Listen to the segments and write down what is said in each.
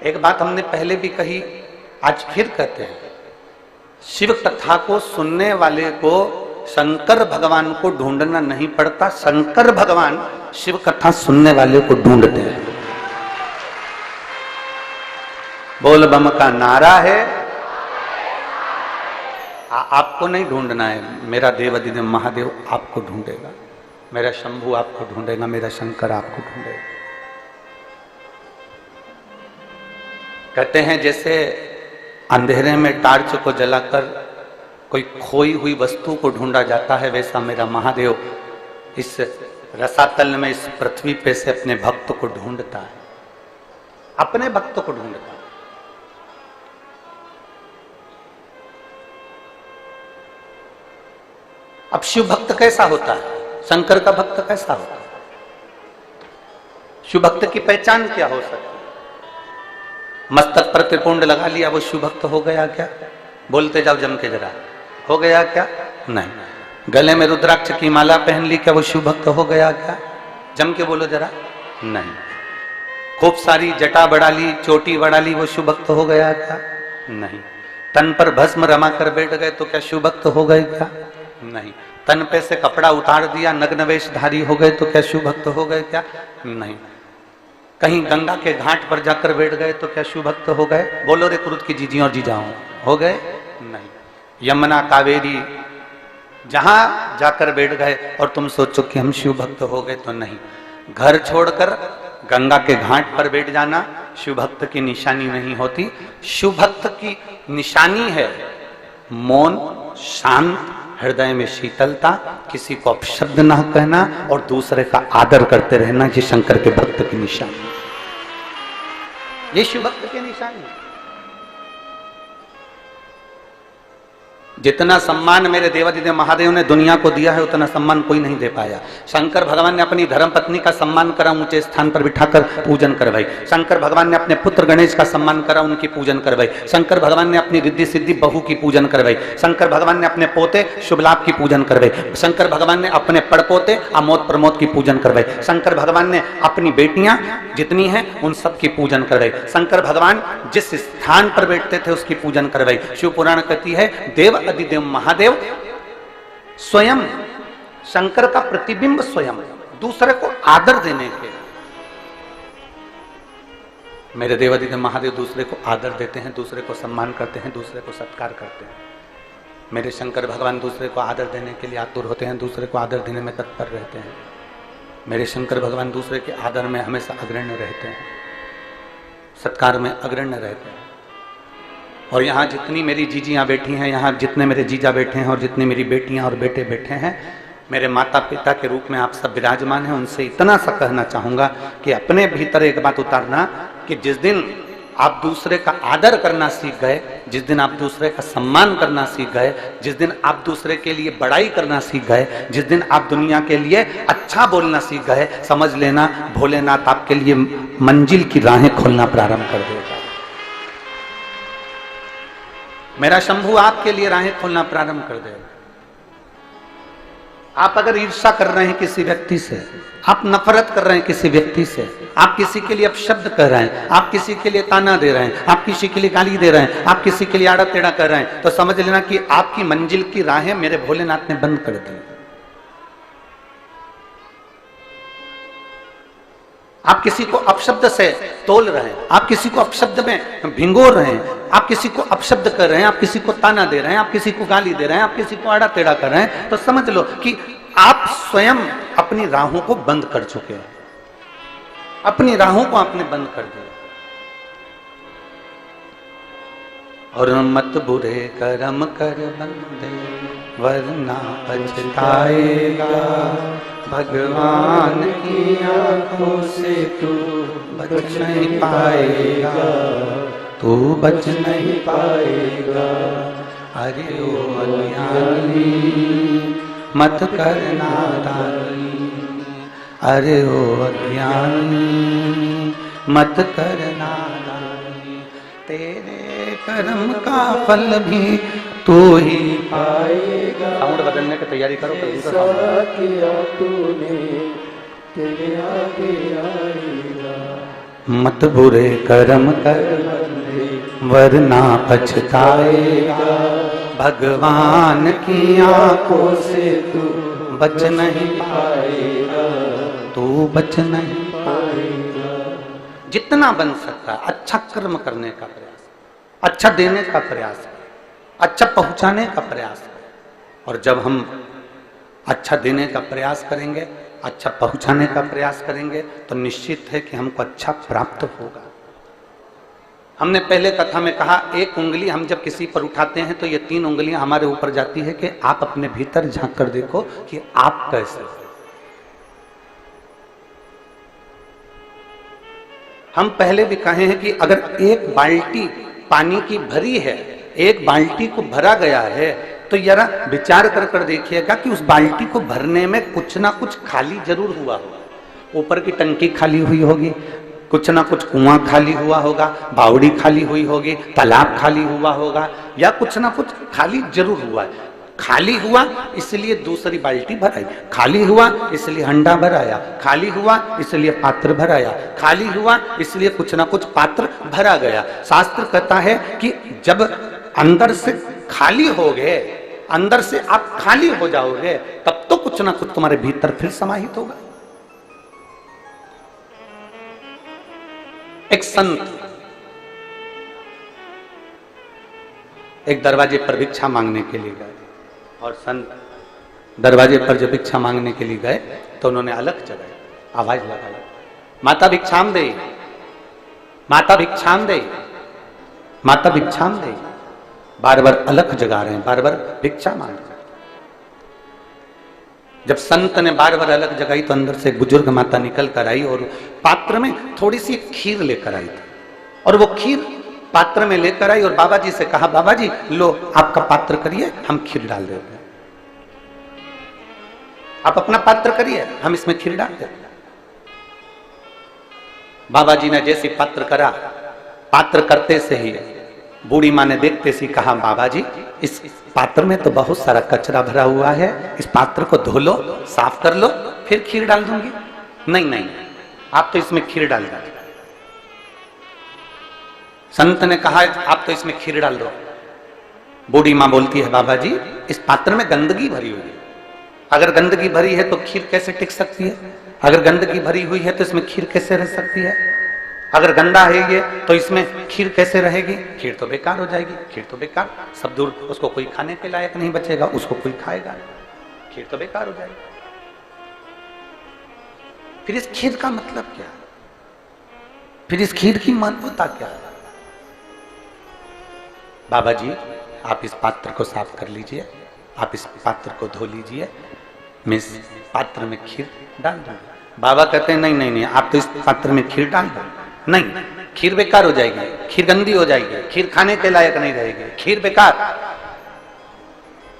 एक बात हमने पहले भी कही, आज फिर कहते हैं, शिव कथा को सुनने वाले को शंकर भगवान को ढूंढना नहीं पड़ता, शंकर भगवान शिव कथा सुनने वाले को ढूंढते हैं। बोल बम का नारा है। आपको नहीं ढूंढना है, मेरा देवाधिदेव महादेव आपको ढूंढेगा, मेरा शंभू आपको ढूंढेगा, मेरा शंकर आपको ढूंढेगा। कहते हैं जैसे अंधेरे में टार्च को जलाकर कोई खोई हुई वस्तु को ढूंढा जाता है, वैसा मेरा महादेव इस रसातल में, इस पृथ्वी पे से अपने भक्त को ढूंढता है, अपने भक्त को ढूंढता है। अब शिव भक्त कैसा होता है, शंकर का भक्त कैसा होता है, शिव भक्त की पहचान क्या हो सकती है? मस्तक पर त्रिपुंड लगा लिया वो शिव भक्त हो गया क्या? बोलते जाओ जम के जरा, हो गया क्या? नहीं। गले में रुद्राक्ष की माला पहन ली, क्या वो शिव भक्त हो गया क्या? जम के बोलो जरा, नहीं। खूब सारी जटा बढ़ा ली, चोटी बढ़ा ली, वो शिव भक्त हो गया क्या? नहीं। तन पर भस्म रमा कर बैठ गए तो क्या शिव भक्त हो गए क्या? नहीं। तन पे से कपड़ा उतार दिया, नग्न वेशधारी हो गए तो क्या शिव भक्त हो गए क्या? नहीं। कहीं गंगा के घाट पर जाकर बैठ गए तो क्या शिव भक्त हो गए? बोलो रे कुरुत की जीजी और जीजाओं, हो गए? नहीं। यमुना कावेरी जहां जाकर बैठ गए और तुम सोचो कि हम शिव भक्त हो गए, तो नहीं। घर छोड़कर गंगा के घाट पर बैठ जाना शिव भक्त की निशानी नहीं होती। शिव भक्त की निशानी है मौन, शांत, हृदय में शीतलता, किसी को अपशब्द ना कहना और दूसरे का आदर करते रहना। ये शंकर के भक्त की निशानी, ये शिव भक्त की निशानी। जितना सम्मान मेरे देवाधिदेव महादेव ने दुनिया को दिया है, उतना सम्मान कोई नहीं दे पाया। शंकर भगवान ने अपनी धर्म पत्नी का सम्मान करा, ऊंचे स्थान पर बिठाकर पूजन करवाई। शंकर भगवान ने अपने पुत्र गणेश का सम्मान करा, उनकी पूजन करवाई। शंकर भगवान ने अपनी रिद्धि सिद्धि बहू की पूजन करवाई। शंकर भगवान ने अपने पोते शुभ लाभ की पूजन करवाई। शंकर भगवान ने अपने पड़पोते अमोद प्रमोद की पूजन करवाई। शंकर भगवान ने अपनी बेटियां जितनी हैं उन सब की पूजन करवाई। शंकर भगवान जिस स्थान पर बैठते थे उसकी पूजन करवाई। शिव पुराण कहती है देव अधिदेव महादेव स्वयं, शंकर का प्रतिबिंब स्वयं, दूसरे को आदर देने के। मेरे देवाधिदेव महादेव दूसरे को आदर देते हैं, दूसरे को सम्मान करते हैं, दूसरे को सत्कार करते हैं। मेरे शंकर भगवान दूसरे को आदर देने के लिए आतुर होते हैं, दूसरे को आदर देने में तत्पर रहते हैं। मेरे शंकर भगवान दूसरे के आदर में हमेशा अग्रण्य रहते हैं, सत्कार में अग्रण्य रहते हैं। और यहाँ जितनी मेरी जीजियाँ बैठी हैं, यहाँ जितने मेरे जीजा बैठे हैं और जितनी मेरी बेटियाँ और बेटे बैठे हैं, मेरे माता पिता के रूप में आप सब विराजमान हैं। उनसे इतना सा कहना चाहूँगा कि अपने भीतर एक बात उतारना कि जिस दिन आप दूसरे का आदर करना सीख गए, जिस दिन आप दूसरे का सम्मान करना सीख गए, जिस दिन आप दूसरे के लिए बड़ाई करना सीख गए, जिस दिन आप दुनिया के लिए अच्छा बोलना सीख गए, समझ लेना भोलेनाथ आपके लिए मंजिल की राहें खोलना प्रारंभ कर देगा। मेरा शंभू आपके लिए राहें खोलना प्रारंभ कर देगा। आप अगर ईर्ष्या कर रहे हैं किसी व्यक्ति से, आप नफरत कर रहे हैं किसी व्यक्ति से, आप किसी के लिए अपशब्द कह रहे हैं, आप किसी के लिए ताना दे रहे हैं, आप किसी के लिए गाली दे रहे हैं, आप किसी के लिए आड़ा टेढ़ा कर रहे हैं, तो समझ लेना कि आपकी मंजिल की राहें मेरे भोलेनाथ ने बंद कर दी। आप किसी को अपशब्द से तोल रहे हैं, आप किसी को अपशब्द में भिंगोर रहे हैं, आप किसी को अपशब्द कर रहे हैं, आप किसी को ताना दे रहे हैं, आप किसी को गाली दे रहे हैं, आप किसी को आड़ा टेढ़ा कर रहे हैं, तो समझ लो कि आप स्वयं अपनी राहों को बंद कर चुके हैं। अपनी राहों को आपने बंद कर दिया। और मत बुरे कर्म कर बंदे वरना पछताएगा, भगवान की आंखों से तू बच नहीं पाएगा, तू बच नहीं पाएगा। अरे ओ अज्ञानी मत करना दानी, अरे ओ अज्ञानी मत करना दानी, तेरे कर्म का फल भी तू ही पाएगा। साउंड बदलने की तैयारी करो। किया तूने तेरे आगे आएगा, मत बुरे कर्म कर वरना पछताएगा। भगवान की आंखों से तू बच नहीं पाएगा, तू बच नहीं पाएगा। जितना बन सकता है अच्छा कर्म करने का प्रयास, अच्छा देने का प्रयास, अच्छा पहुंचाने का प्रयास। और जब हम अच्छा देने का प्रयास करेंगे, अच्छा पहुंचाने का प्रयास करेंगे, तो निश्चित है कि हमको अच्छा प्राप्त होगा। हमने पहले कथा में कहा, एक उंगली हम जब किसी पर उठाते हैं तो ये 3 उंगलियां हमारे ऊपर जाती है कि आप अपने भीतर झांक कर देखो कि आप कैसे हो। हम पहले भी कहे हैं कि अगर एक बाल्टी पानी की भरी है, एक बाल्टी को भरा गया है, तो जरा विचार कर देखिएगा कि उस बाल्टी को भरने में कुछ ना कुछ खाली जरूर हुआ होगा। ऊपर की टंकी खाली हुई होगी, कुछ ना कुछ कुआं खाली हुआ होगा, बावड़ी खाली हुई होगी, तालाब खाली हुआ होगा, या कुछ ना कुछ खाली जरूर हुआ है। खाली हुआ इसलिए दूसरी बाल्टी भराई, खाली हुआ इसलिए हंडा भराया, खाली हुआ इसलिए पात्र भराया, खाली हुआ इसलिए कुछ ना कुछ पात्र भरा गया। शास्त्र कहता है कि जब अंदर से खाली हो गए, अंदर से आप खाली हो जाओगे, तब तो कुछ ना कुछ तुम्हारे भीतर फिर समाहित होगा। एक संत एक दरवाजे पर भिक्षा मांगने के लिए गए, और संत दरवाजे पर जब भिक्षा मांगने के लिए गए तो उन्होंने अलग जगह आवाज लगाई, माता भिक्षाम दे, माता भिक्षाम दे, माता भिक्षाम दे। बार बार अलग जगा रहे हैं, बार बार भिक्षा मांग रहे हैं। जब संत ने बार बार अलग जगाई तो अंदर से एक बुजुर्ग माता निकल कर आई और पात्र में थोड़ी सी खीर लेकर आई थी, और वो खीर पात्र में लेकर आई और बाबा जी से कहा, बाबा जी लो आपका पात्र करिए, हम खीर डाल देते हैं। आप अपना पात्र करिए, हम इसमें खीर डाल देते हैं। बाबा जी ने जैसे पात्र करा, पात्र करते से ही बूढ़ी माँ ने देखते सी कहा, बाबा जी इस पात्र में तो बहुत सारा कचरा भरा हुआ है, इस पात्र को धो लो, साफ कर लो, फिर खीर डाल दूंगी। नहीं नहीं, आप तो इसमें खीर डाल दो। संत ने कहा, आप तो इसमें खीर डाल दो। बूढ़ी माँ बोलती है, बाबा जी इस पात्र में गंदगी भरी हुई है, अगर गंदगी भरी है तो खीर कैसे टिक सकती है? अगर गंदगी भरी हुई है तो इसमें खीर कैसे रह सकती है? अगर गंदा है ये तो इसमें खीर कैसे रहेगी? खीर तो बेकार हो जाएगी, खीर तो बेकार, सब दूर, उसको कोई खाने के लायक नहीं बचेगा, उसको कोई खाएगा, खीर तो बेकार हो जाएगी। फिर इस खीर का मतलब क्या है? फिर इस खीर की महत्वता क्या है? बाबा जी आप इस पात्र को साफ कर लीजिए, आप इस पात्र को धो लीजिए, मैं इस पात्र में खीर डाल दूंगा। बाबा कहते हैं नहीं नहीं नहीं, आप तो इस पात्र में खीर डाल दो। नहीं, खीर बेकार हो जाएगी, खीर गंदी हो जाएगी, खीर खाने के लायक नहीं रहेगी, खीर बेकार।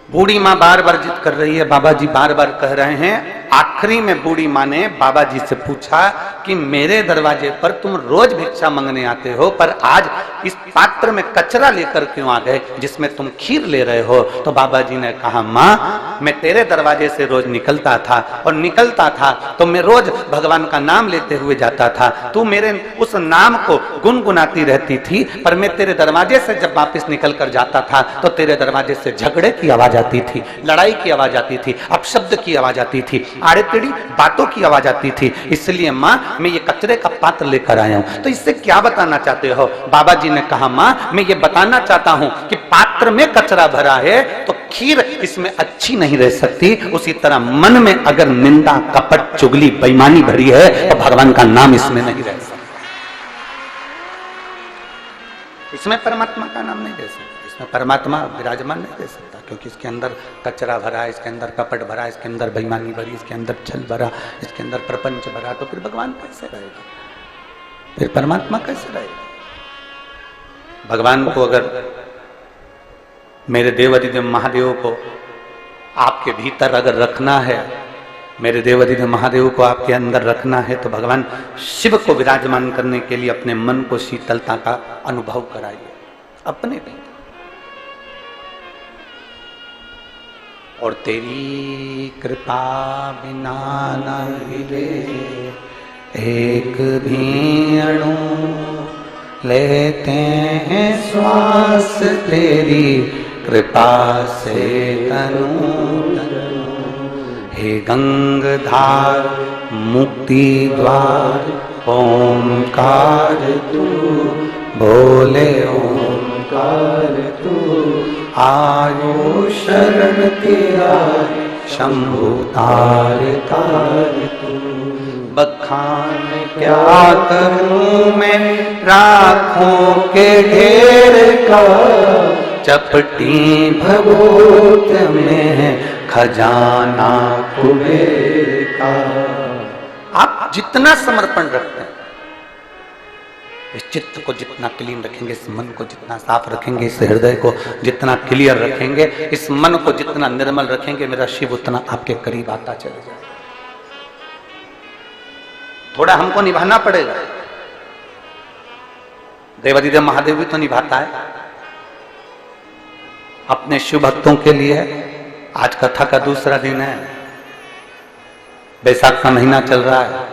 बूढ़ी माँ बार बार जिद कर रही है, बाबा जी बार बार कह रहे हैं। आखिरी में बूढ़ी माँ ने बाबा जी से पूछा कि मेरे दरवाजे पर तुम रोज भिक्षा मांगने आते हो, पर आज इस पात्र में कचरा लेकर क्यों आ गए जिसमें तुम खीर ले रहे हो? तो बाबा जी ने कहा, माँ मैं तेरे दरवाजे से रोज निकलता था, और निकलता था तो मैं रोज भगवान का नाम लेते हुए जाता था, तू मेरे उस नाम को गुनगुनाती रहती थी, पर मैं तेरे दरवाजे से जब वापस निकल कर जाता था तो तेरे दरवाजे से झगड़े की आवाज आती थी, लड़ाई की आवाज आती थी, अपशब्द की आवाज आती थी, आड़े टेढ़ी बातों की आवाज आती थी। इसलिए माँ मैं ये कचरे का पात्र लेकर आया हूं। तो इससे क्या बताना चाहते हो? बाबा जी ने कहा, माँ मैं ये बताना चाहता हूं कि पात्र में कचरा भरा है तो खीर इसमें अच्छी नहीं रह सकती। उसी तरह मन में अगर निंदा, कपट, चुगली, बेईमानी भरी है तो भगवान का नाम इसमें नहीं रह सकता, इसमें परमात्मा का नाम नहीं रह सकता, इसमें परमात्मा विराजमान नहीं रह सकता, क्योंकि इसके अंदर कचरा भरा है, इसके अंदर कपट भरा, इसके अंदर बेईमानी भरी, इसके अंदर छल भरा, इसके अंदर प्रपंच भरा, तो फिर भगवान कैसे रहेगा? फिर परमात्मा कैसे रहेगा? भगवान को अगर, मेरे देवाधिदेव महादेव को आपके भीतर अगर रखना है, मेरे देवाधिदेव महादेव को आपके अंदर रखना है, तो भगवान शिव को विराजमान करने के लिए अपने मन को शीतलता का अनुभव कराइए अपने भीतर। और तेरी कृपा बिना न हिले एक भी अणु लेते हैं श्वास तेरी कृपा से तनु हे गंगधार मुक्ति द्वार ओंकार तू बोले ओंकार तू आयो शरण तेरा शंभु तार तार तू बखान क्या करूं मैं राखों के ढेर का चपटी भगोत में खजाना कुबेर का। आप जितना समर्पण रखते हैं, इस चित्त को जितना क्लीन रखेंगे, इस मन को जितना साफ रखेंगे, इस हृदय को जितना क्लियर रखेंगे, इस मन को जितना निर्मल रखेंगे, मेरा शिव उतना आपके करीब आता चला जाए। थोड़ा हमको निभाना पड़ेगा। देवादिदेव महादेव भी तो निभाता है अपने शिव भक्तों के लिए। आज कथा का दूसरा दिन है, बैसाख का महीना चल रहा है,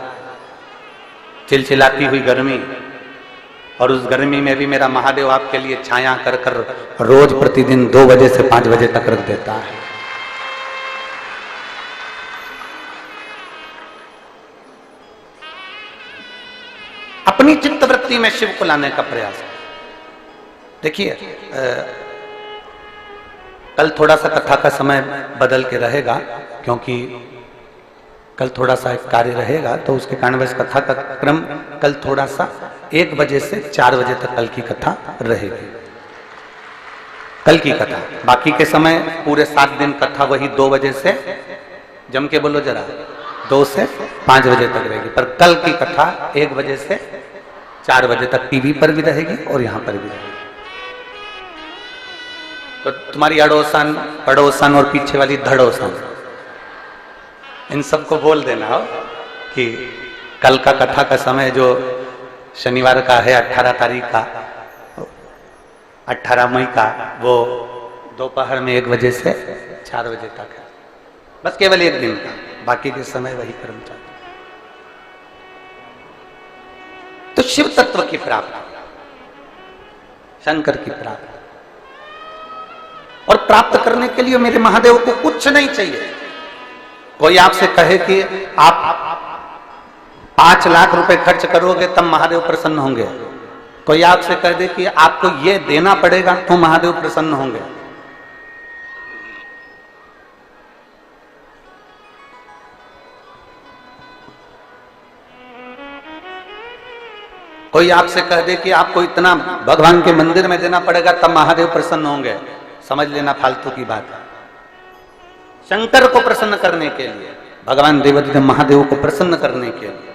चिलचिलाती हुई गर्मी, और उस गर्मी में भी मेरा महादेव आपके लिए छाया कर कर रोज प्रतिदिन 2 बजे से 5 बजे तक रख देता है। अपनी चित्तवृत्ति में शिव को लाने का प्रयास। देखिए, कल थोड़ा सा कथा का समय बदल के रहेगा, क्योंकि कल थोड़ा सा एक कार्य रहेगा, तो उसके कारण वैसे कथा का क्रम कल थोड़ा सा 1 बजे से 4 बजे तक कल की कथा रहेगी। कल की कथा, बाकी के समय पूरे 7 दिन कथा वही 2 बजे से, जम के बोलो जरा, 2 से 5 बजे तक रहेगी। पर कल की कथा 1 बजे से 4 बजे तक टीवी पर भी रहेगी और यहाँ पर भी रहेगी। तो तुम्हारी अड़ोसन पड़ोसन और पीछे वाली धड़ोसन, इन सबको बोल देना हो कि कल का कथा का समय जो शनिवार का है 18 तारीख का, 18 मई का, वो दोपहर में 1 बजे से 4 बजे तक है। बस केवल 1 दिन का, बाकी के समय वही कर्मचारी। तो शिव तत्व की प्राप्ति, शंकर की प्राप्ति, और प्राप्त करने के लिए मेरे महादेव को कुछ नहीं चाहिए। कोई आपसे कहे कि आप 5 लाख रुपए खर्च करोगे तब महादेव प्रसन्न होंगे, कोई आपसे कह दे कि आपको ये देना पड़ेगा तो महादेव प्रसन्न होंगे, कोई आपसे कह दे कि आपको इतना भगवान के मंदिर में देना पड़ेगा तब महादेव प्रसन्न होंगे, समझ लेना फालतू की बात है। शंकर को प्रसन्न करने के लिए, भगवान देवादिदेव महादेव को प्रसन्न करने के लिए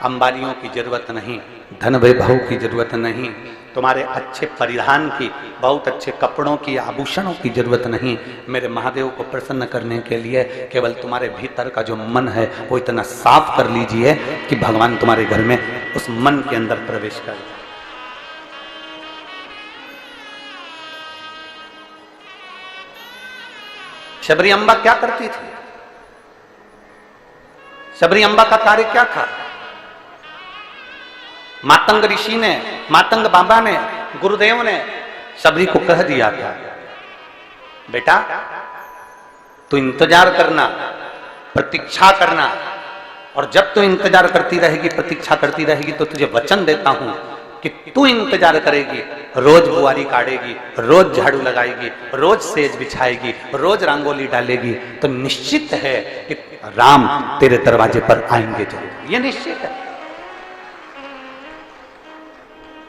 अंबानियों की जरूरत नहीं, धन वैभव की जरूरत नहीं, तुम्हारे अच्छे परिधान की, बहुत अच्छे कपड़ों की, आभूषणों की जरूरत नहीं। मेरे महादेव को प्रसन्न करने के लिए केवल तुम्हारे भीतर का जो मन है वो इतना साफ कर लीजिए कि भगवान तुम्हारे घर में उस मन के अंदर प्रवेश कर जाए। शबरी अम्बा क्या करती थी? शबरी अम्बा का कार्य क्या था? मातंग ऋषि ने, मातंग बाबा ने, गुरुदेव ने शबरी को कह दिया था, बेटा तू इंतजार करना, प्रतीक्षा करना, और जब तू इंतजार करती रहेगी, प्रतीक्षा करती रहेगी, तो तुझे वचन देता हूं कि तू इंतजार करेगी, रोज बुआरी काटेगी, रोज झाड़ू लगाएगी, रोज सेज बिछाएगी, रोज रंगोली डालेगी, तो निश्चित है कि राम तेरे दरवाजे पर आएंगे जरूर। ये निश्चित है।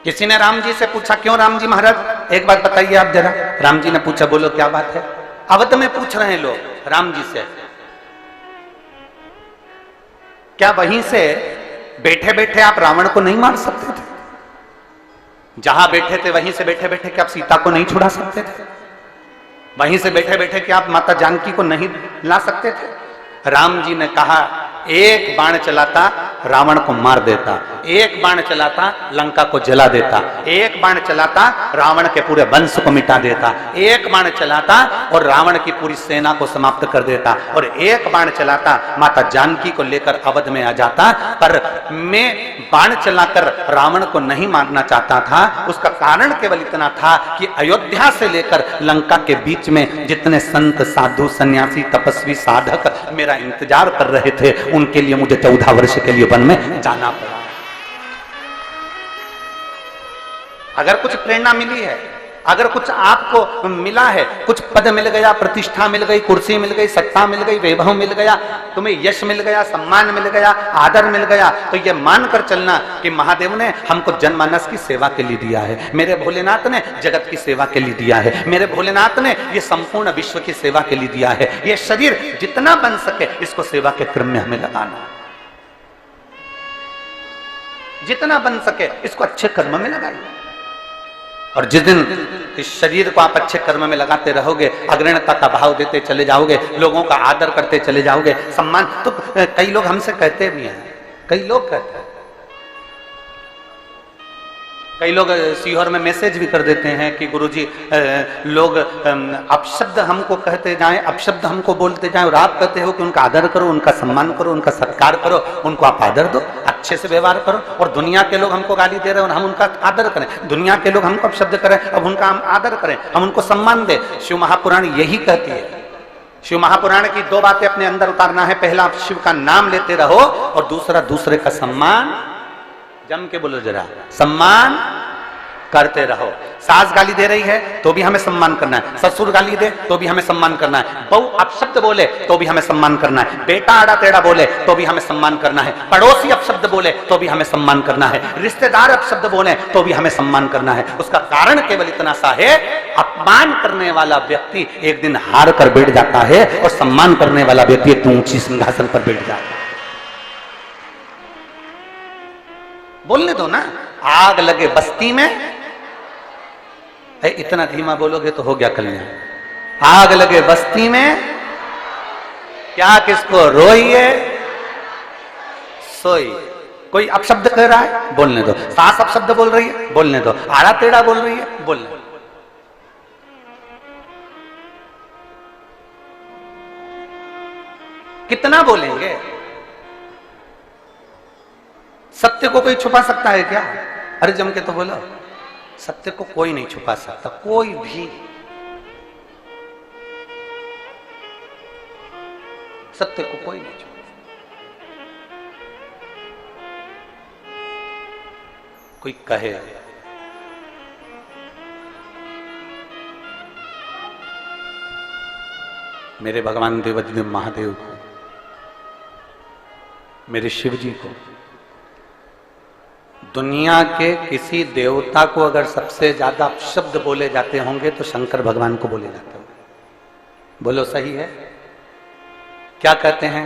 किसी ने राम जी से पूछा, क्यों राम जी महाराज, एक बात बताइए आप जरा। राम जी ने पूछा, बोलो क्या बात है? अवध में पूछ रहे हैं लोग राम जी से, क्या वहीं से बैठे बैठे आप रावण को नहीं मार सकते थे? जहां बैठे थे वहीं से बैठे बैठे क्या आप सीता को नहीं छुड़ा सकते थे? वहीं से बैठे बैठे क्या आप माता जानकी को नहीं ला सकते थे? राम जी ने कहा एक बाण चलाता रावण को मार देता, एक बाण चलाता लंका को जला देता, एक बाण चलाता रावण के पूरे वंश को मिटा देता, एक बाण चलाता और रावण की पूरी सेना को समाप्त कर देता, और एक बाण चलाता माता जानकी को लेकर अवध में आ जाता। पर मैं बाण चलाकर रावण को नहीं मारना चाहता था, उसका कारण केवल इतना था कि अयोध्या से लेकर लंका के बीच में जितने संत साधु सन्यासी तपस्वी साधक मेरा इंतजार कर रहे थे, उनके लिए मुझे 14 वर्ष के लिए वन में जाना पड़ा। अगर कुछ प्रेरणा मिली है, अगर कुछ आपको मिला है, कुछ पद मिल गया, प्रतिष्ठा मिल गई, कुर्सी मिल गई, सत्ता मिल गई, वैभव मिल गया, तुम्हें यश मिल गया, सम्मान मिल गया, आदर मिल गया, तो यह मानकर चलना कि महादेव ने हमको जनमानस की सेवा के लिए दिया है, मेरे भोलेनाथ ने जगत की सेवा के लिए दिया है, मेरे भोलेनाथ ने यह संपूर्ण विश्व की सेवा के लिए दिया है। यह शरीर जितना बन सके इसको सेवा के क्रम में हमें लगाना, जितना बन सके इसको अच्छे कर्म में लगाइए। और जिस दिन इस शरीर को आप अच्छे कर्म में लगाते रहोगे, अग्रणता का भाव देते चले जाओगे, लोगों का आदर करते चले जाओगे, सम्मान, तो कई लोग हमसे कहते भी हैं, कई लोग कहते हैं, कई लोग सीहोर में मैसेज भी कर देते हैं कि गुरुजी लोग अपशब्द हमको कहते जाएं, अपशब्द हमको बोलते जाएं, और आप कहते हो कि उनका आदर करो, उनका सम्मान करो, उनका सत्कार करो, उनको आप आदर दो, अच्छे से व्यवहार करो। और दुनिया के लोग हमको गाली दे रहे हैं और हम उनका आदर करें, दुनिया के लोग हमको अपशब्द करें, अब उनका हम आदर करें, हम उनको सम्मान दें। शिव महापुराण यही कहती है। शिव महापुराण की 2 बातें अपने अंदर उतारना है, पहला आप शिव का नाम लेते रहो, और दूसरा दूसरे का सम्मान, जम के बोलो जरा, सम्मान करते रहो। सास गाली दे रही है तो भी हमें सम्मान करना है, ससुर गाली दे तो भी हमें सम्मान करना है, बहू अपशब्द बोले तो भी हमें सम्मान करना है, बेटा आड़ा टेढ़ा बोले तो भी हमें सम्मान करना है, पड़ोसी अपशब्द बोले तो भी हमें सम्मान करना है, रिश्तेदार अपशब्द बोले तो भी हमें सम्मान करना है। उसका कारण केवल इतना सा है, अपमान करने वाला व्यक्ति एक दिन हार कर बैठ जाता है और सम्मान करने वाला व्यक्ति एक ऊंची सिंहासन पर बैठ जाता है। बोलने दो ना, आग लगे बस्ती में, इतना धीमा बोलोगे तो हो गया कल्याण। आग लगे बस्ती में, क्या किसको रोइए सोइए। कोई अपशब्द कह रहा है, बोलने दो। सास अपशब्द बोल रही है, बोलने दो। आड़ा टेढ़ा बोल रही है, बोलने दो। कितना बोलेंगे? सत्य को कोई छुपा सकता है क्या? अरे जम के तो बोलो, सत्य को कोई नहीं छुपा सकता, कोई भी। सत्य को कोई नहीं छुपा सकता। कोई कहे मेरे भगवान देवाधिदेव महादेव को, मेरे शिव जी को, दुनिया के किसी देवता को अगर सबसे ज्यादा शब्द बोले जाते होंगे तो शंकर भगवान को बोले जाते होंगे। बोलो सही है? क्या कहते हैं?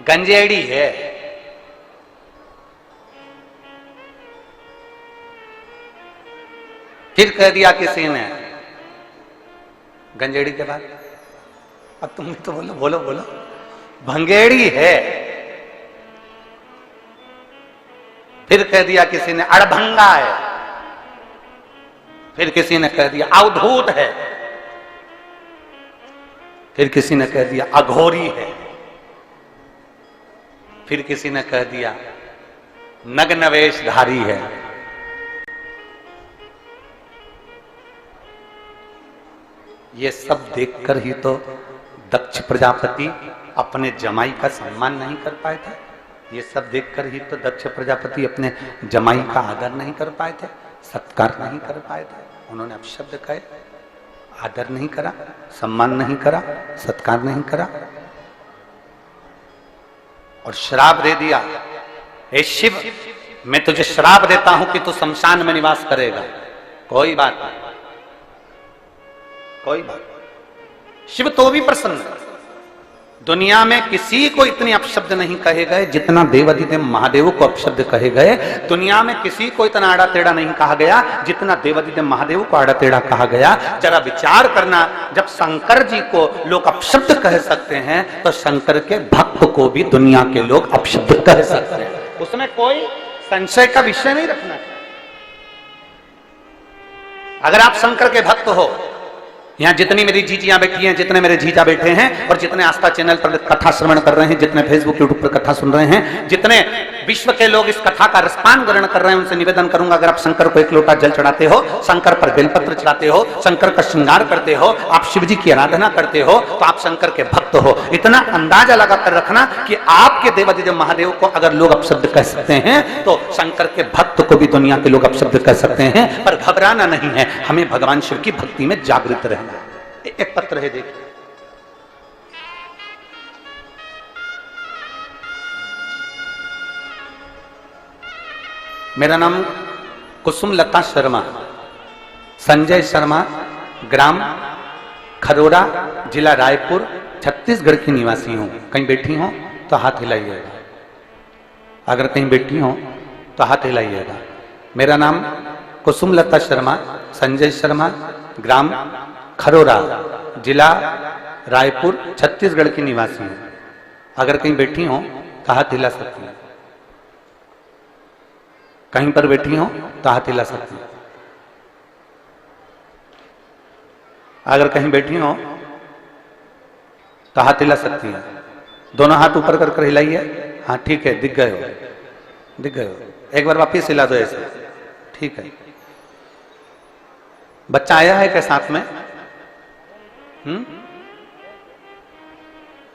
गंजेड़ी है। फिर कह दिया किसी ने गंजेड़ी के बाद, अब तुम भी तो बोलो बोलो बोलो, भंगेड़ी है। फिर कह दिया किसी ने अड़भंगा है, फिर किसी ने कह दिया अवधूत है, फिर किसी ने कह दिया अघोरी है, फिर किसी ने कह दिया नग्न वेशधारी है। ये सब देखकर ही तो दक्ष प्रजापति अपने जमाई का सम्मान नहीं कर पाए थे। ये सब देखकर ही तो दक्ष प्रजापति अपने जमाई का आदर नहीं कर पाए थे, सत्कार नहीं कर पाए थे। उन्होंने अपशब्द कहे, आदर नहीं करा, सम्मान नहीं करा, सत्कार नहीं करा और श्राप दे दिया, हे शिव मैं तुझे श्राप देता हूं कि तू शमशान में निवास करेगा। कोई बात नहीं, कोई बात नहीं। शिव तो भी प्रसन्न है, दुनिया में किसी को इतने अपशब्द नहीं कहे गए जितना देवाधिदेव महादेव को अपशब्द कहे गए। दुनिया में किसी को इतना आड़ा टेढ़ा नहीं कहा गया जितना देवाधिदेव महादेव को आड़ा टेढ़ा कहा गया। जरा विचार करना, जब शंकर जी को लोग अपशब्द कह सकते हैं तो शंकर के भक्त को भी दुनिया के लोग अपशब्द कह सकते हैं। उसमें कोई संशय का विषय नहीं रखना है। अगर आप शंकर के भक्त हो, यहाँ जितनी मेरी जीजियां बैठी हैं, जितने मेरे जीजा बैठे हैं और जितने आस्था चैनल पर कथा श्रवण कर रहे हैं, जितने फेसबुक यूट्यूब पर कथा सुन रहे हैं, जितने विश्व के लोग इस कथा का रसपान ग्रहण कर रहे हैं, उनसे निवेदन करूंगा, अगर आप शंकर को एक लोटा जल चढ़ाते हो, शंकर पर बेलपत्र चढ़ाते हो, शंकर का श्रृंगार करते हो, आप शिव जी की आराधना करते हो, तो आप शंकर के भक्त हो। इतना अंदाजा लगाकर रखना कि आपके देवाधिदेव महादेव को अगर लोग अपशब्द कह सकते हैं तो शंकर के भक्त को भी दुनिया के लोग अपशब्द कह सकते हैं। पर घबराना नहीं है, हमें भगवान शिव की भक्ति में जागृत रहना। एक पत्र है, देखिए, मेरा नाम कुसुम लता शर्मा, संजय शर्मा, ग्राम खरोरा, जिला रायपुर, छत्तीसगढ़ की निवासी हूं। कहीं बैठी हो तो हाथ हिलाइएगा, अगर कहीं बैठी हो तो हाथ हिलाइएगा। मेरा नाम कुसुम लता शर्मा, संजय शर्मा, ग्राम खरोरा, जिला रायपुर, छत्तीसगढ़ की निवासी हूं। अगर कहीं बैठी हो तो हाथ हिला सकती हैं, कहीं पर बैठी हो तो हाथ हिला सकती हैं। अगर कहीं बैठी हो तो हाथ हिला सकती हैं। दोनों हाथ ऊपर कर कर हिलाइए। हाँ ठीक है, दिख गए हो, दिख गए हो। एक बार वापिस हिला दो ऐसे, ठीक है। बच्चा आया है क्या साथ में?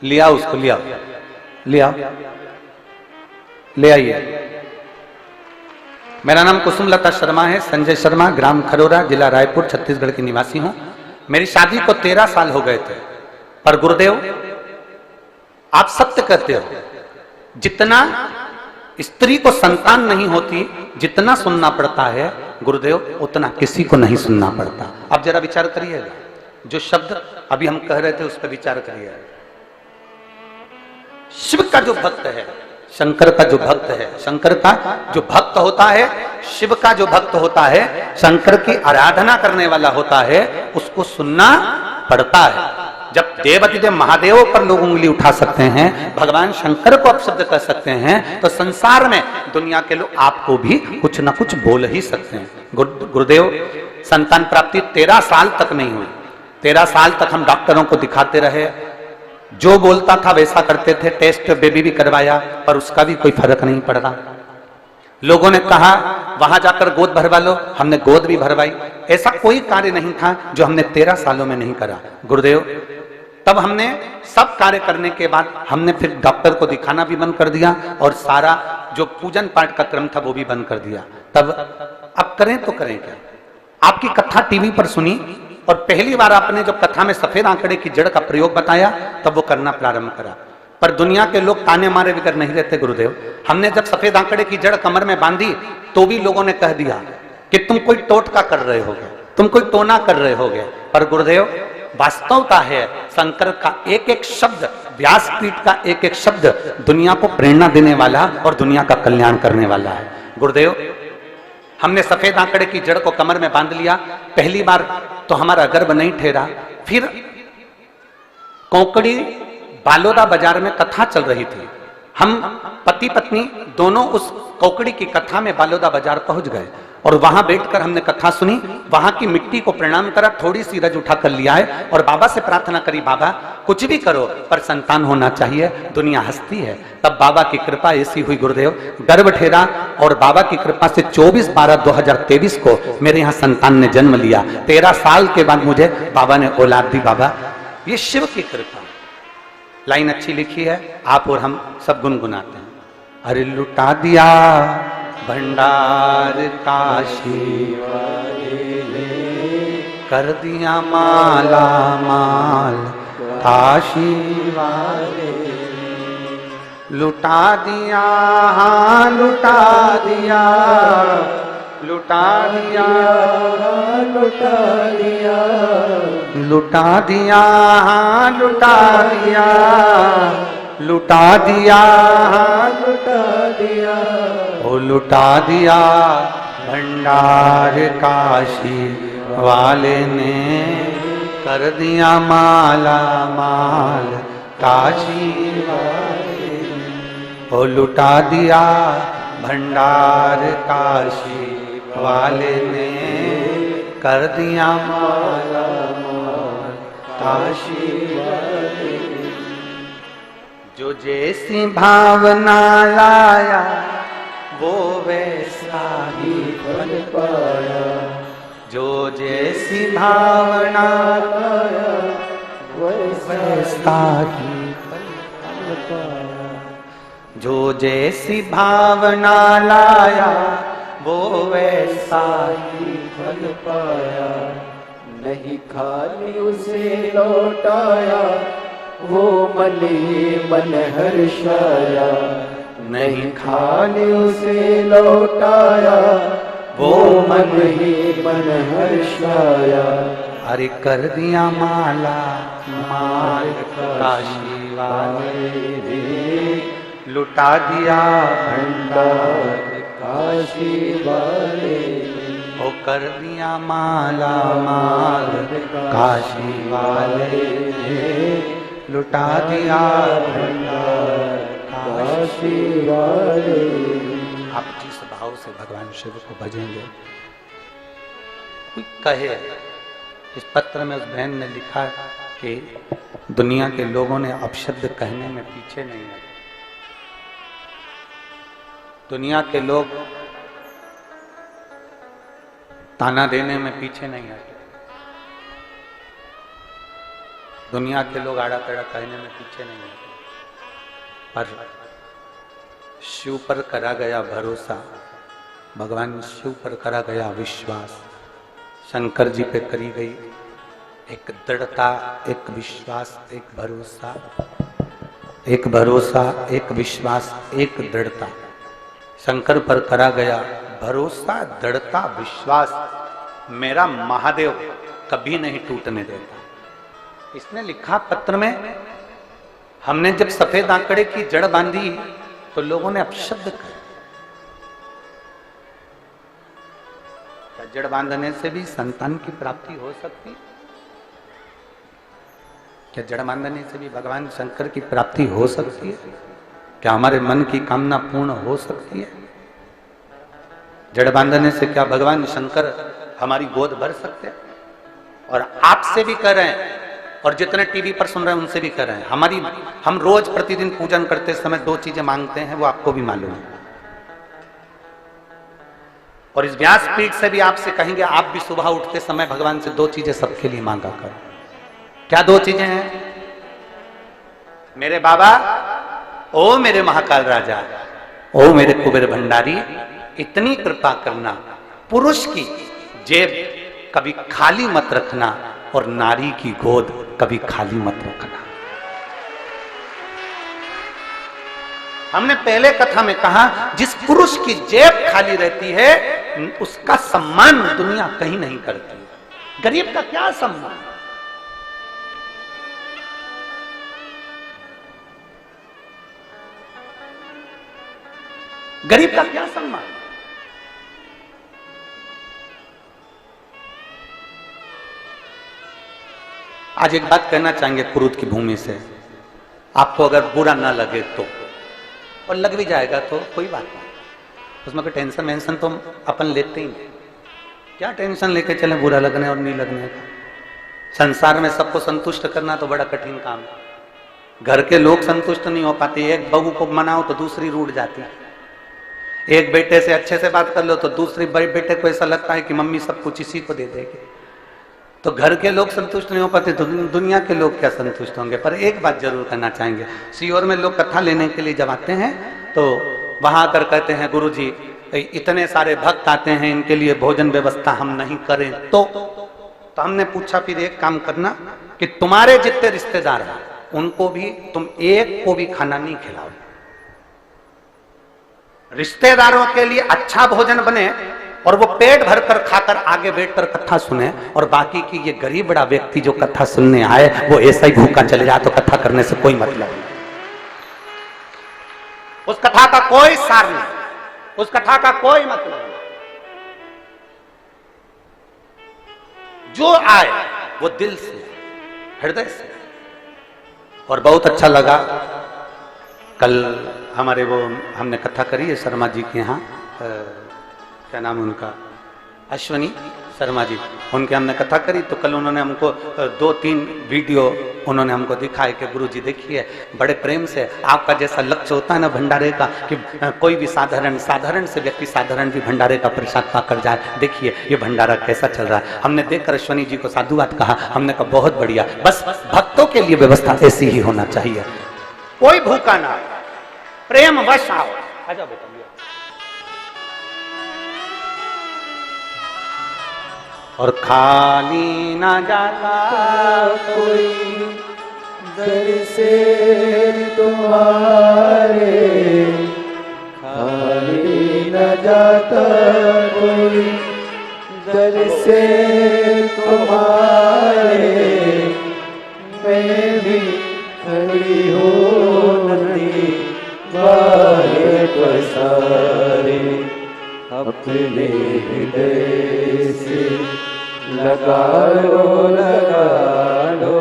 लिया उसको, लिया लिया, ले आइए। मेरा नाम कुसुम लता शर्मा है, संजय शर्मा, ग्राम खरोरा, जिला रायपुर, छत्तीसगढ़ की निवासी हूं। मेरी शादी को 13 साल हो गए थे, पर गुरुदेव आप सत्य कहते हो, जितना स्त्री को संतान नहीं होती, जितना सुनना पड़ता है गुरुदेव उतना किसी को नहीं सुनना पड़ता। आप जरा विचार करिएगा, जो शब्द अभी हम कह रहे थे उस पर विचार करिए। शिव का जो भक्त है, शंकर का जो भक्त है, शंकर का जो भक्त होता है, शिव का जो भक्त होता है, शंकर की आराधना करने वाला होता है, उसको सुनना पड़ता है। जब देवाधिदेव महादेव पर लोग उंगली उठा सकते हैं, भगवान शंकर को अपशब्द कर सकते हैं, तो संसार में दुनिया के लोग आपको भी कुछ ना कुछ बोल ही सकते हैं। गुरुदेव संतान प्राप्ति 13 साल तक नहीं हुई। 13 साल तक हम डॉक्टरों को दिखाते रहे, जो बोलता था वैसा करते थे, टेस्ट बेबी भी करवाया, पर उसका भी कोई फर्क नहीं पड़ रहा। लोगों ने कहा वहां जाकर गोद भरवा लो, हमने गोद भी भरवाई। ऐसा कोई कार्य नहीं था जो हमने 13 सालों में नहीं करा। गुरुदेव तब हमने सब कार्य करने के बाद हमने फिर डॉक्टर को दिखाना भी बंद कर दिया और सारा जो पूजन पाठ का क्रम था वो भी बंद कर दिया। तब अब करें तो करें क्या? आपकी कथा टीवी पर सुनी और पहली बार आपने जब कथा में सफेद आंकड़े की जड़ का प्रयोग बताया तब वो करना प्रारंभ करा। पर दुनिया के लोग ताने मारे बिगर नहीं रहते गुरुदेव। हमने जब सफेद आंकड़े की जड़ कमर में बांधी तो भी लोगों ने कह दिया कि तुम कोई टोटका कर रहे होगे, तुम कोई टोना कर रहे होगे। पर गुरुदेव वास्तवता है, शंकर का एक एक शब्द, व्यासपीठ का एक एक शब्द दुनिया को प्रेरणा देने वाला और दुनिया का कल्याण करने वाला है। गुरुदेव हमने सफेद आंकड़े की जड़ को कमर में बांध लिया, पहली बार तो हमारा गर्भ नहीं ठहरा। फिर कोंकड़ी बालोदा बाजार में कथा चल रही थी, हम पति पत्नी दोनों उस कोंकड़ी की कथा में बालोदा बाजार पहुंच गए और वहां बैठकर हमने कथा सुनी। वहां की मिट्टी को प्रणाम करा, थोड़ी सी रज उठा कर लिया है और बाबा से प्रार्थना करी, बाबा कुछ भी करो पर संतान होना चाहिए, दुनिया हंसती है। तब बाबा की कृपा ऐसी हुई गुरुदेव, गर्भ ठेरा और बाबा की कृपा से 24/12/2023 को मेरे यहाँ संतान ने जन्म लिया। 13 साल के बाद मुझे बाबा ने औलाद दी। बाबा ये शिव की कृपा। लाइन अच्छी लिखी है, आप और हम सब गुनगुनाते हैं। अरे लुटा दिया भंडार काशी वाले, कर दिया माला माल काशी वाले, लुटा दिया हाँ लुटा दिया लुटा दिया, लुटा दिया, लुटा दिया, लुटा दिया, लुटा दिया, लुटा दिया, ओ लुटा दिया भंडार काशी वाले ने, कर दिया माला माल काशी वाले ने। ओ लुटा दिया भंडार काशी वाले ने, कर दिया माला माल काशी वाले ने। जो जैसी भावना लाया वो वैसा ही बन पाया, जो जैसी भावना लाया वैसा ही बन पाया, जो जैसी भावना लाया वो वैसा ही बन पाया। नहीं खाली उसे लौटाया, वो मन ही मन हर्षाया। नहीं खाली उसे लौटाया, वो मन ही मन हर्षाया। अरे कर दिया माला माल काशी वाले ने, लुटा दिया भंडार काशी वाले ने, ओ कर दिया माला माल काशी वाले ने, लुटा दिया भंडार काशी वाले। आप जिस भाव से भगवान शिव को भजेंगे, कोई कहे, इस पत्र में उस बहन ने लिखा कि दुनिया के लोगों ने अपशब्द कहने में पीछे नहीं है। दुनिया के लोग ताना देने में पीछे नहीं हटे, दुनिया के लोग आड़ा टेढ़ा कहने में पीछे नहीं हटे, पर शिव पर करा गया भरोसा, भगवान शिव पर करा गया विश्वास, शंकर जी पे करी गई एक दृढ़ता, एक विश्वास, एक भरोसा, एक भरोसा, एक विश्वास, एक दृढ़ता। शंकर पर करा गया भरोसा, दृढ़ता, विश्वास, मेरा महादेव कभी नहीं टूटने देता। इसने लिखा पत्र में, हमने जब सफेद आंकड़े की जड़ बांधी तो लोगों ने अपशब्द कहा। क्या जड़ बांधने से भी संतान की प्राप्ति हो सकती है? क्या जड़ बांधने से भी भगवान शंकर की प्राप्ति हो सकती है? क्या हमारे मन की कामना पूर्ण हो सकती है? जड़ बांधने से क्या भगवान शंकर हमारी गोद भर सकते हैं? और आपसे भी कर रहे हैं, और जितने टीवी पर सुन रहे हैं उनसे भी कर रहे हैं। हम रोज प्रतिदिन पूजन करते समय दो चीजें मांगते हैं, वो आपको भी मालूम है। और इस व्यासपीठ से भी आपसे कहेंगे, आप भी सुबह उठते समय भगवान से दो चीजें सबके लिए मांगा करो। क्या दो चीजें हैं? मेरे बाबा, ओ मेरे महाकाल राजा, ओ मेरे कुबेर भंडारी, इतनी कृपा करना, पुरुष की जेब कभी खाली मत रखना और नारी की गोद कभी खाली मत रखना। हमने पहले कथा में कहा, जिस पुरुष की जेब खाली रहती है उसका सम्मान दुनिया कहीं नहीं करती। गरीब का क्या सम्मान? गरीब का क्या सम्मान? आज एक बात कहना चाहेंगे कुरुद की भूमि से, आपको अगर बुरा ना लगे तो, और लग भी जाएगा तो कोई बात नहीं, उसमें कोई टेंशन वेंशन तो अपन लेते ही नहीं। क्या टेंशन लेके चले बुरा लगने और नहीं लगने का? संसार में सबको संतुष्ट करना तो बड़ा कठिन काम है। घर के लोग संतुष्ट नहीं हो पाते, एक बहू को मनाओ तो दूसरी रूठ जाती है, एक बेटे से अच्छे से बात कर लो तो दूसरी बेटे को ऐसा लगता है कि मम्मी सब कुछ इसी को दे देगी। तो घर के लोग संतुष्ट नहीं हो पाते तो दुनिया के लोग क्या संतुष्ट होंगे? पर एक बात जरूर करना चाहेंगे, सीहोर में लोग कथा लेने के लिए जब आते हैं तो वहां आकर कहते हैं, गुरुजी इतने सारे भक्त आते हैं, इनके लिए भोजन व्यवस्था हम नहीं करें तो हमने पूछा, फिर एक काम करना कि तुम्हारे जितने रिश्तेदार हैं उनको भी तुम एक को भी खाना नहीं खिलाओ। रिश्तेदारों के लिए अच्छा भोजन बने और वो पेट भर कर खाकर आगे बैठकर कथा सुने, और बाकी की ये गरीब बड़ा व्यक्ति जो कथा सुनने आए वो ऐसा ही भूखा चले जाए, तो कथा करने से कोई मतलब नहीं। उस कथा का कोई सार नहीं, उस कथा का कोई मतलब नहीं। जो आए वो दिल से, हृदय से। और बहुत अच्छा लगा, कल हमारे वो हमने कथा करी है शर्मा जी के यहाँ, क्या नाम है उनका, अश्वनी शर्मा जी, उनके हमने कथा करी। तो कल उन्होंने हमको 2-3 वीडियो उन्होंने हमको दिखाए कि गुरु जी देखिए बड़े प्रेम से, आपका जैसा लक्ष्य होता है ना भंडारे का, कि कोई भी साधारण से व्यक्ति साधारण भी भंडारे का प्रसाद पाकर जाए, देखिए ये भंडारा कैसा चल रहा है। हमने देखकर अश्वनी जी को साधुवाद कहा, हमने कहा बहुत बढ़िया, बस भक्तों के लिए व्यवस्था ऐसी ही होना चाहिए, कोई भूखा ना, प्रेम वश आओ। आजा बेटा, और खाली ना जाता कोई दर से तुम्हारे, खाली न जाता कोई दर से तुम्हारे। मैं भी खड़ी हूँ नदी बाहे पसारे, अपने हृदय से लगा लो,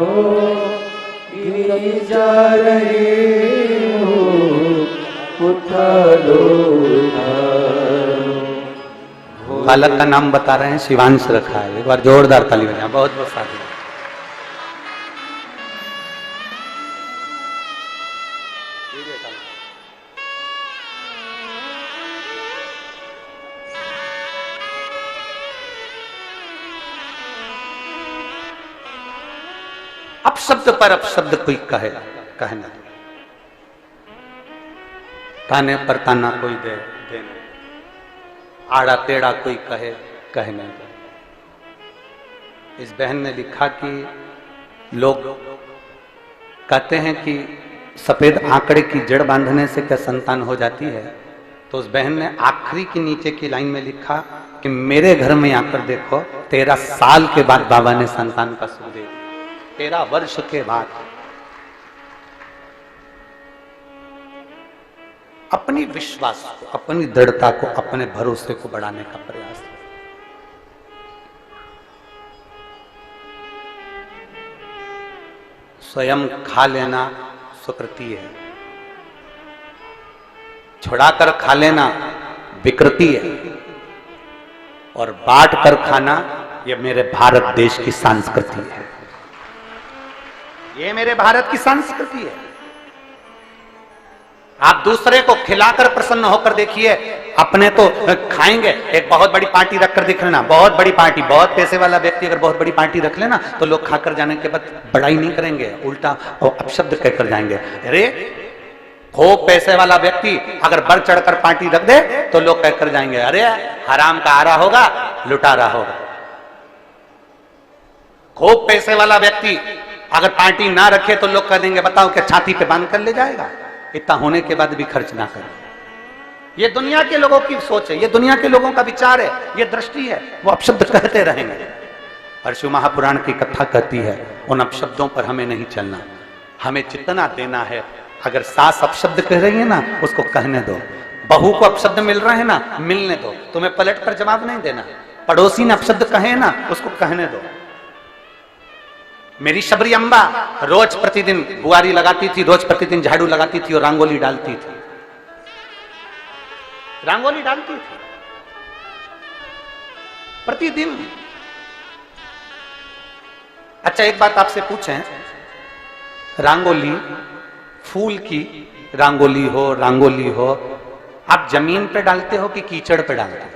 गिरी जा रही हूँ, उठा लो, बालक का नाम बता रहे हैं, शिवांश रखा है, एक बार जोरदार ताली बजाएं। बहुत बहुत साधु। अपशब्द पर अपशब्द कोई कहना, ताने पर ताना कोई दे देना, आड़ा टेढ़ा कोई कहने। इस बहन ने लिखा कि लोग कहते हैं कि सफेद आंकड़े की जड़ बांधने से क्या संतान हो जाती है, तो उस बहन ने आखिरी की नीचे की लाइन में लिखा कि मेरे घर में आकर देखो, 13 साल के बाद बाबा ने संतान का सुख दे, 13 वर्ष के बाद। अपनी विश्वास को, अपनी दृढ़ता को, अपने भरोसे को बढ़ाने का प्रयास। स्वयं खा लेना सुकृति है, छुड़ाकर खा लेना विकृति है, और बांट कर खाना यह मेरे भारत देश की संस्कृति है। ये मेरे भारत की संस्कृति है। आप दूसरे को खिलाकर प्रसन्न होकर देखिए, अपने तो खाएंगे। एक बहुत बड़ी पार्टी रखकर देख लेना, बहुत बड़ी पार्टी, बहुत पैसे वाला व्यक्ति अगर बहुत बड़ी पार्टी रख लेना तो लोग खाकर जाने के बाद बड़ाई नहीं करेंगे, उल्टा अपशब्द कहकर जाएंगे। अरे खूब पैसे वाला व्यक्ति अगर बढ़ चढ़कर पार्टी रख दे तो लोग कहकर जाएंगे, अरे हराम का आ रहा होगा, लुटा रहा होगा। खूब पैसे वाला व्यक्ति अगर पार्टी ना रखे तो लोग कह देंगे, बताओ क्या छाती पे बांध कर ले जाएगा, इतना होने के बाद भी खर्च ना करे। ये दुनिया के लोगों की सोच है, ये दुनिया के लोगों का विचार है, ये दृष्टि है, वो अपशब्द कहते रहेंगे। और शिव महापुराण की कथा कहती है उन अपशब्दों पर हमें नहीं चलना, हमें जितना देना है। अगर सास अपशब्द कह रही है ना, उसको कहने दो। बहू को अपशब्द मिल रहे हैं ना, मिलने दो, तुम्हें पलट कर जवाब नहीं देना। पड़ोसी ने अपशब्द कहे ना, उसको कहने दो। मेरी शबरी अम्बा रोज प्रतिदिन बुआरी लगाती थी, रोज प्रतिदिन झाड़ू लगाती थी और रंगोली डालती थी, रंगोली डालती थी प्रतिदिन। अच्छा एक बात आपसे पूछें, रंगोली फूल की रंगोली हो, आप जमीन पे डालते हो कि कीचड़ पे डालते हो?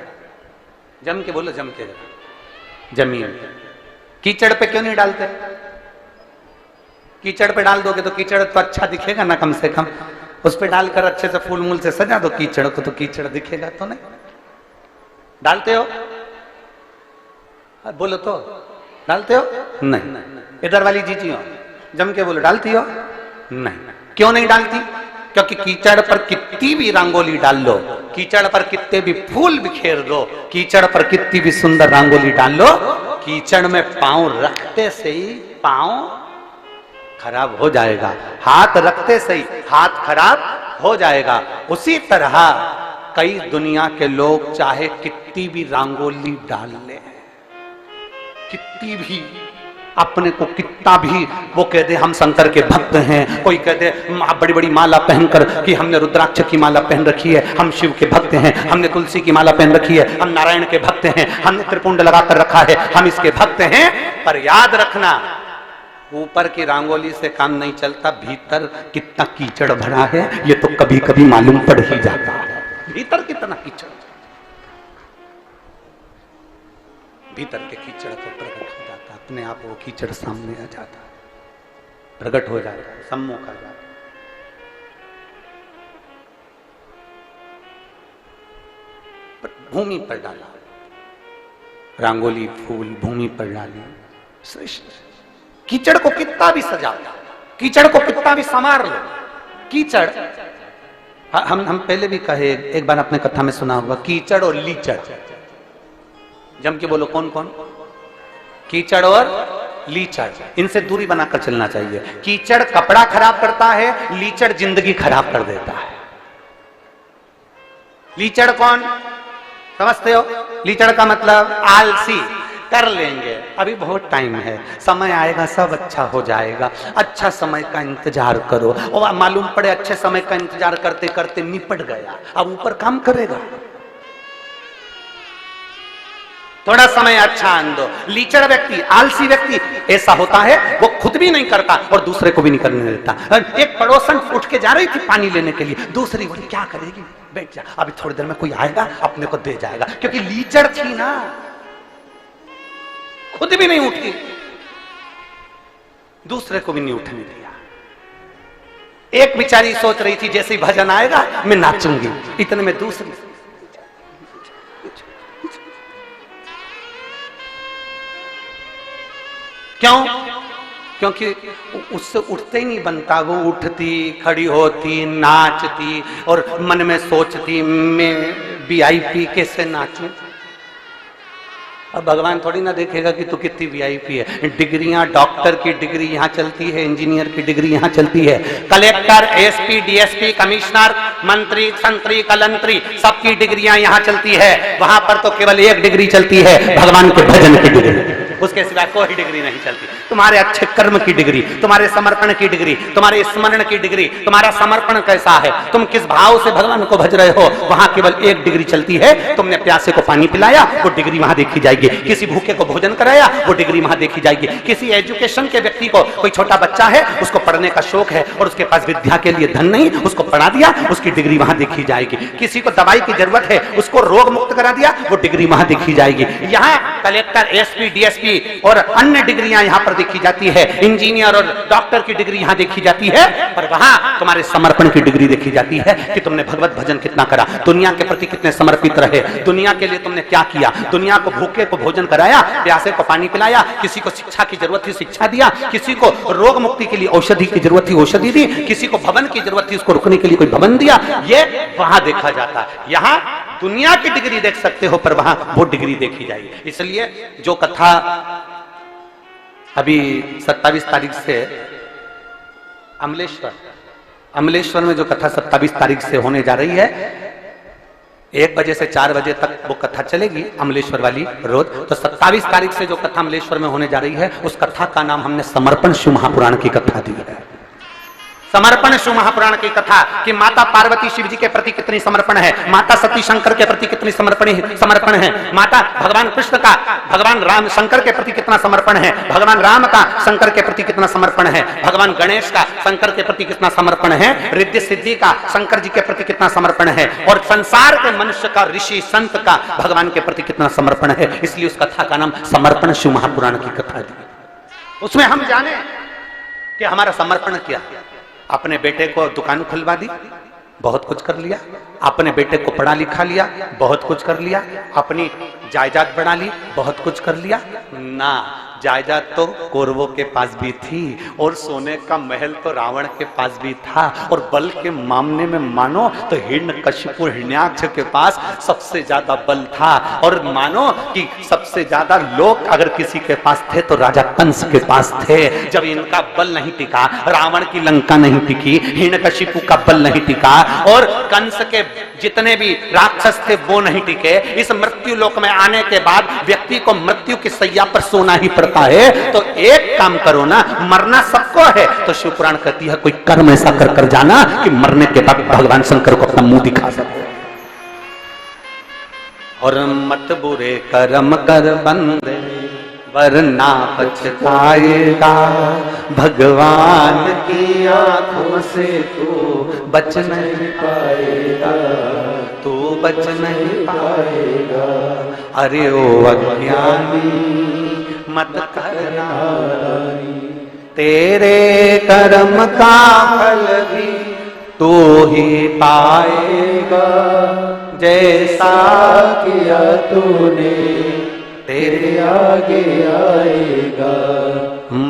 जम के बोलो, जम के। जमीन पे। कीचड़ पे क्यों नहीं डालते? कीचड़ पे डाल दोगे तो कीचड़ तो अच्छा दिखेगा ना, कम से कम उस पे डालकर अच्छे से फूल मूल से सजा दो कीचड़ को, तो कीचड़ दिखेगा तो नहीं। डालते हो? बोलो तो, डालते हो? नहीं। इधर वाली जीजी हो, जम के बोलो, डालती हो? नहीं। क्यों नहीं डालती? क्योंकि कीचड़ पर कितनी भी रंगोली डाल लो, कीचड़ पर कितने भी फूल बिखेर दो, कीचड़ पर कितनी भी सुंदर रंगोली डाल लो, कीचड़ में पांव रखते से ही पांव खराब हो जाएगा, हाथ रखते से ही हाथ खराब हो जाएगा। उसी तरह कई दुनिया के लोग चाहे कितनी भी रंगोली डाल ले, कितनी भी अपने को कितना भी वो कह दे हम शंकर के भक्त हैं, कोई कह दे बड़ी बड़ी माला पहनकर कि हमने रुद्राक्ष की माला पहन रखी है, हम शिव के भक्त हैं, हमने तुलसी की माला पहन रखी है, हम नारायण के भक्त हैं, हमने त्रिपुंड लगाकर रखा है, हम इसके भक्त हैं। पर याद रखना, ऊपर की रंगोली से काम नहीं चलता, भीतर कितना कीचड़ भरा है ये तो कभी कभी मालूम पड़ ही जाता है। भीतर कितना कीचड़, भीतर के कीचड़ को प्रकट हो जाता, अपने आप वो कीचड़ सामने आ जाता, प्रकट हो जाता, सम्मुख आ जाता। भूमि पर डाला, रंगोली फूल भूमि पर डाली, श्रेष्ठ। कीचड़ को कितना भी सजा लो, कीचड़ को कितना भी संवार लो, कीचड़ हम पहले भी कहे, एक बार आपने कथा में सुना होगा, कीचड़ और लीचड़। जम के बोलो कौन कौन? कीचड़ और लीचड़, इनसे दूरी बनाकर चलना चाहिए। कीचड़ कपड़ा खराब करता है, लीचड़ जिंदगी खराब कर देता है। लीचड़ कौन समझते हो? लीचड़ का मतलब आलसी, कर लेंगे, अभी बहुत टाइम है, समय आएगा सब अच्छा हो जाएगा, अच्छा समय का इंतजार करो। और मालूम पड़े अच्छे समय का इंतजार करते करते निपट गया, अब ऊपर काम करेगा, थोड़ा समय अच्छा आन दो। लीचड़ व्यक्ति, आलसी व्यक्ति ऐसा होता है, वो खुद भी नहीं करता और दूसरे को भी नहीं करने देता। एक पड़ोसन उठ के जा रही थी पानी लेने के लिए, दूसरी बोली क्या करेगी, बैठ जा, अभी थोड़ी देर में कोई आएगा अपने को दे जाएगा, क्योंकि लीचड़ थी ना, खुद भी नहीं उठी, दूसरे को भी नहीं उठने दिया। एक बेचारी सोच रही थी जैसे ही भजन आएगा मैं नाचूंगी, इतने में दूसरी, क्यों? क्योंकि उससे उठते ही नहीं बनता, वो उठती, खड़ी होती, नाचती और मन में सोचती मैं वीआईपी कैसे नाचूं। अब भगवान थोड़ी ना देखेगा कि तू कितनी वीआईपी है। डिग्रियां, डॉक्टर की डिग्री यहाँ चलती है, इंजीनियर की डिग्री यहाँ चलती है, कलेक्टर, एसपी, डीएसपी, कमिश्नर, मंत्री, संतरी, कलंतरी, सबकी डिग्रियां यहाँ चलती है। वहां पर तो केवल एक डिग्री चलती है, भगवान के भजन की डिग्री, उसके सिवा कोई डिग्री नहीं चलती। तुम्हारे अच्छे कर्म की डिग्री, तुम्हारे समर्पण की डिग्री, तुम्हारे स्मरण की डिग्री, तुम्हारा समर्पण कैसा है, तुम किस भाव से भगवान को भज रहे हो, वहां केवल एक डिग्री चलती है। तुमने प्यासे को पानी पिलाया, वो डिग्री वहां देखी जाएगी। किसी भूखे को भोजन कराया, वो डिग्री वहां देखी जाएगी। किसी एजुकेशन के व्यक्ति को, कोई छोटा बच्चा है, उसको पढ़ने का शौक है और उसके पास विद्या के लिए धन नहीं, उसको पढ़ा दिया, उसकी डिग्री वहां देखी जाएगी। किसी को दवाई की जरूरत है, उसको रोग मुक्त करा दिया, वो डिग्री वहां देखी जाएगी। यहाँ कलेक्टर, एसपी, डीएसपी और अन्य डिग्रियां यहां पर देखी जाती है, इंजीनियर और डॉक्टर की डिग्री यहां देखी जाती है, पर वहां तुम्हारे समर्पण की डिग्री देखी जाती है कि तुमने भगवत भजन कितना करा, दुनिया के प्रति कितने समर्पित रहे, दुनिया के लिए तुमने क्या किया, दुनिया को भूखे को भोजन कराया, प्यासे को पानी पिलाया, किसी को शिक्षा की जरूरत थी शिक्षा दिया, किसी को रोग मुक्ति के लिए औषधि की जरूरत थी औषधि दी, किसी को भवन की जरूरत थी उसको रुकने के लिए कोई भवन दिया। ये वहां देखा जाता है। यहाँ दुनिया की डिग्री देख सकते हो, पर वहां वो डिग्री देखी जाएगी। इसलिए जो कथा अभी 27 तारीख से अमलेश्वर में जो कथा 27 तारीख से होने जा रही है, 1 बजे से 4 बजे तक वो कथा चलेगी अमलेश्वर वाली रोज। तो 27 तारीख से जो कथा अमलेश्वर में होने जा रही है, उस कथा का नाम हमने समर्पण शिव महापुराण की कथा दी है। समर्पण शिव महापुराण की कथा कि माता पार्वती शिव जी के प्रति कितनी समर्पण है, माता सती शंकर के प्रति कितनी समर्पण है, माता भगवान कृष्ण का भगवान राम शंकर के प्रति कितना समर्पण है, भगवान राम का शंकर के प्रति कितना समर्पण है, भगवान गणेश का शंकर के प्रति कितना समर्पण है, रिद्धि सिद्धि का शंकर जी के प्रति कितना समर्पण है, और संसार के मनुष्य का, ऋषि संत का भगवान के प्रति कितना समर्पण है। इसलिए उस कथा का नाम समर्पण शिव महापुराण की कथा दी। उसमें हम जाने कि हमारा समर्पण क्या है। अपने बेटे को दुकान खुलवा दी, बहुत कुछ कर लिया, अपने बेटे को पढ़ा लिखा लिया, बहुत कुछ कर लिया, अपनी जायदाद बढ़ा ली, बहुत कुछ कर लिया ना, जायदाद तो कौरवों के पास भी थी और सोने का महल तो रावण के पास भी था, और बल के मामले में मानो तो हिरण्यकशिपु हिरण्याक्ष के पास सबसे ज्यादा बल था। और मानो कि सबसे ज्यादा लोग अगर किसी के पास थे तो राजा कंस के पास थे। जब इनका बल नहीं टिका, रावण की लंका नहीं टिकी, हिरण्यकशिपु का बल नहीं टिका, और कंस के जितने भी राक्षस थे वो नहीं टिके, इस मृत्यु लोक में आने के बाद व्यक्ति को मृत्यु की सैया पर सोना ही पड़ता है। तो एक काम करो ना, मरना सबको है, तो शिव पुराण कहती है कोई कर्म ऐसा कर कर जाना कि मरने के बाद भगवान शंकर को अपना मुंह दिखा सके। और मत बुरे कर्म कर बंदे वरना पछताएगा, भगवान की आंखों से तू बच नहीं पाएगा, तू बच नहीं पाएगा। अरे ओ अज्ञानी मत करना, तेरे कर्म का फल भी तू ही पाएगा, जैसा किया तूने तेरे आगे आएगा।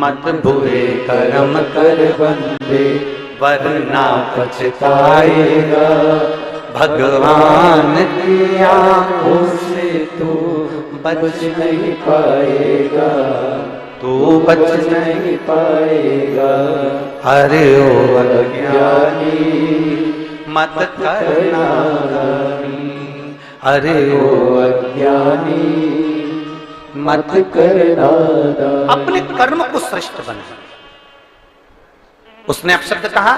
मत बुरे कर्म कर बंदे वरना पछताएगा, भगवान की आंखों से तू बच नहीं पाएगा, तू बच नहीं पाएगा। अरे ओ अज्ञानी मत करना, अरे ओ अज्ञानी मत करना। अपने कर्म को श्रेष्ठ बना। उसने अपशब्द कहा,